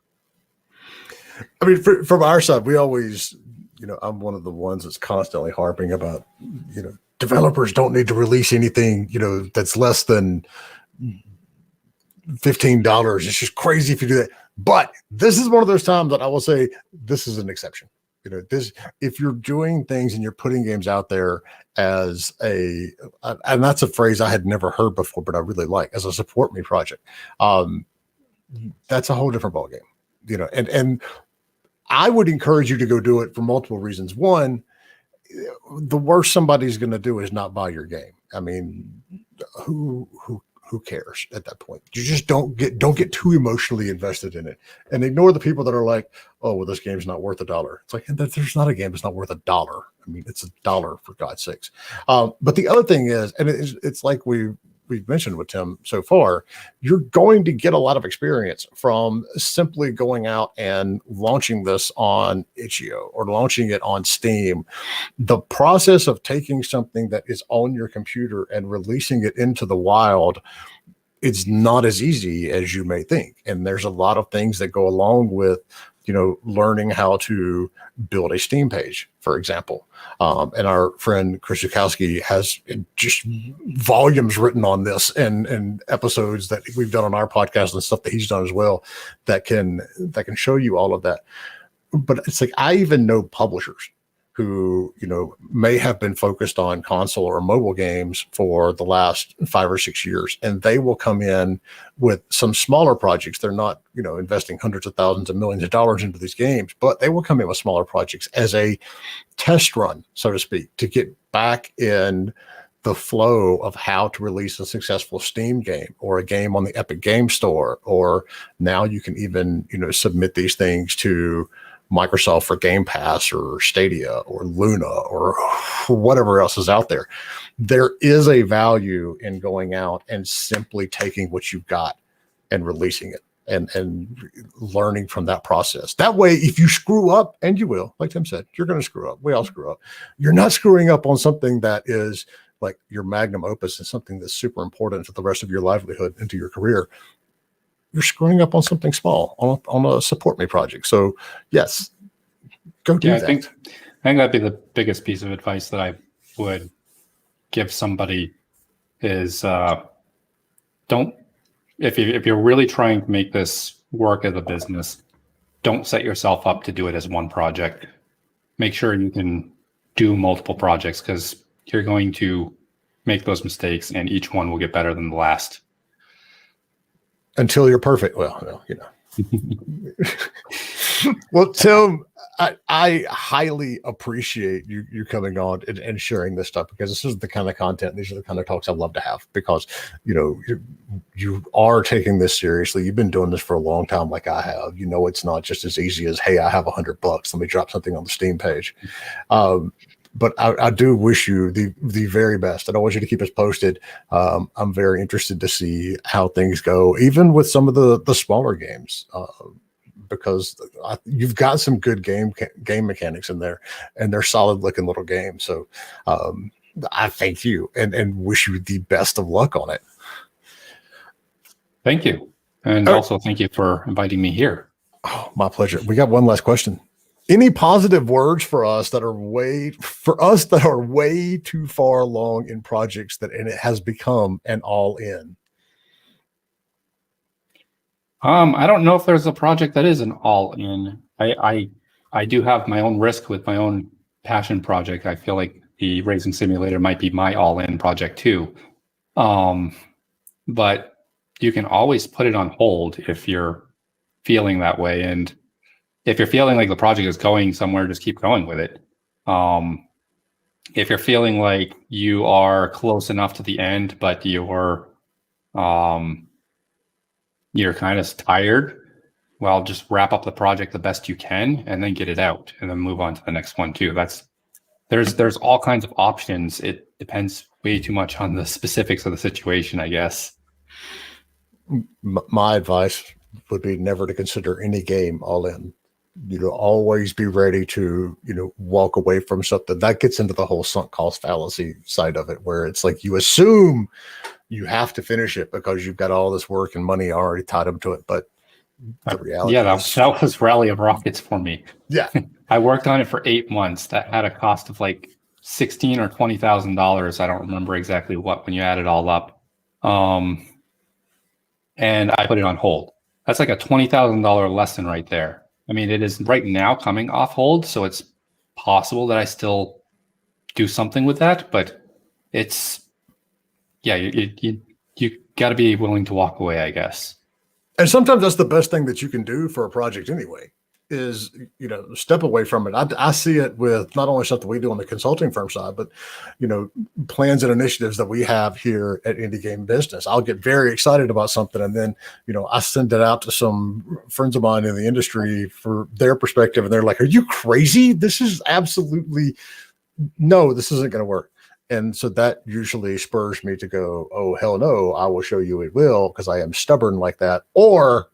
I mean, from our side, we always, I'm one of the ones that's constantly harping about, developers don't need to release anything, that's less than $15. It's just crazy if you do that. But this is one of those times that I will say this is an exception. If you're doing things and you're putting games out there as and that's a phrase I had never heard before, but I really like, as a support me project. That's a whole different ballgame, and I would encourage you to go do it for multiple reasons. One, the worst somebody's going to do is not buy your game. I mean, who cares at that point? You just don't get too emotionally invested in it, and ignore the people that are like, oh, well, this game's not worth $1. It's like, there's not a game that's not worth $1. I mean, it's $1 for God's sakes. But the other thing is, and it's like we've mentioned with Tim so far, you're going to get a lot of experience from simply going out and launching this on itch.io or launching it on Steam. The process of taking something that is on your computer and releasing it into the wild, it's not as easy as you may think. And there's a lot of things that go along with, learning how to build a Steam page, for example. And our friend Chris Zukowski has just volumes written on this and episodes that we've done on our podcast and stuff that he's done as well that can show you all of that. But it's like, I even know publishers who, may have been focused on console or mobile games for the last 5 or 6 years, and they will come in with some smaller projects. They're not, investing hundreds of thousands of millions of dollars into these games, but they will come in with smaller projects as a test run, so to speak, to get back in the flow of how to release a successful Steam game or a game on the Epic Game Store. Or now you can even, submit these things to Microsoft for Game Pass or Stadia or Luna or whatever else is out there. There is a value in going out and simply taking what you've got and releasing it and learning from that process. That way, if you screw up, and you will, like Tim said, you're going to screw up. We all screw up. You're not screwing up on something that is like your magnum opus and something that's super important to the rest of your livelihood and to your career. You're screwing up on something small, on a support me project. So yes, go do that. I think that'd be the biggest piece of advice that I would give somebody is if you're really trying to make this work as a business, don't set yourself up to do it as one project. Make sure you can do multiple projects, because you're going to make those mistakes and each one will get better than the last. Until you're perfect. Well, Well, Tim, I highly appreciate you coming on and sharing this stuff, because this is the kind of content, these are the kind of talks I love to have, because, you are taking this seriously. You've been doing this for a long time, like I have. It's not just as easy as, hey, I have $100. Let me drop something on the Steam page. But I do wish you the very best. And I want you to keep us posted. I'm very interested to see how things go, even with some of the smaller games, because you've got some good game mechanics in there, and they're solid looking little games. So I thank you and wish you the best of luck on it. Thank you. And also thank you for inviting me here. Oh, my pleasure. We got one last question. Any positive words for us that are way too far along in projects and it has become an all in? I don't know if there's a project that is an all in. I do have my own risk with my own passion project. I feel like the racing simulator might be my all-in project too. But you can always put it on hold if you're feeling that way. And if you're feeling like the project is going somewhere, just keep going with it. If you're feeling like you are close enough to the end, but you're kind of tired, well, just wrap up the project the best you can and then get it out and then move on to the next one too. There's all kinds of options. It depends way too much on the specifics of the situation, I guess. My advice would be never to consider any game all in. Always be ready to, walk away from something. That gets into the whole sunk cost fallacy side of it, where it's like you assume you have to finish it because you've got all this work and money already tied up to it. But the reality that was Rally of Rockets for me. Yeah. I worked on it for 8 months. That had a cost of like $16,000 or $20,000. I don't remember exactly what when you add it all up. And I put it on hold. That's like a $20,000 lesson right there. I mean, it is right now coming off hold, so it's possible that I still do something with that, but it's, you got to be willing to walk away, I guess. And sometimes that's the best thing that you can do for a project anyway, is, step away from it. I see it with not only something we do on the consulting firm side, but, plans and initiatives that we have here at Indie Game Business. I'll get very excited about something, and then, I send it out to some friends of mine in the industry for their perspective. And they're like, are you crazy? This is absolutely, no, this isn't going to work. And so that usually spurs me to go, oh, hell no, I will show you it will, because I am stubborn like that. Or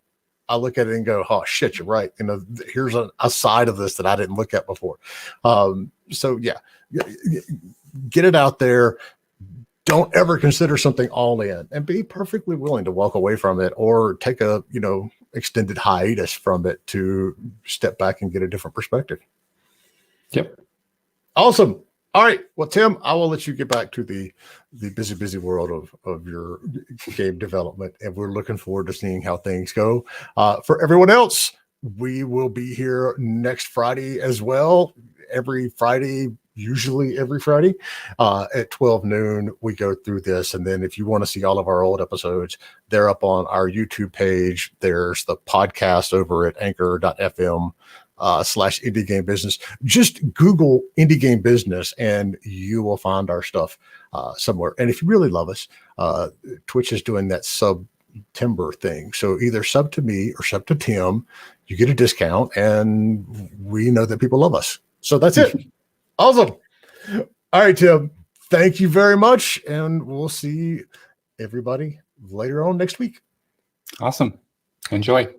I look at it and go, oh, shit, you're right. Here's a side of this that I didn't look at before. So, yeah, get it out there. Don't ever consider something all in, and be perfectly willing to walk away from it or take a, extended hiatus from it to step back and get a different perspective. Yep. Awesome. All right. Well, Tim, I will let you get back to the busy world of your game development, and we're looking forward to seeing how things go. For everyone else, we will be here next Friday as well. Usually every Friday at 12 noon, we go through this. And then if you want to see all of our old episodes, they're up on our YouTube page. There's the podcast over at anchor.fm. /Indie Game Business. Just Google Indie Game Business and you will find our stuff somewhere. And if you really love us, Twitch is doing that September thing. So either sub to me or sub to Tim, you get a discount, and we know that people love us. So that's it. Awesome. All right, Tim, thank you very much. And we'll see everybody later on next week. Awesome. Enjoy.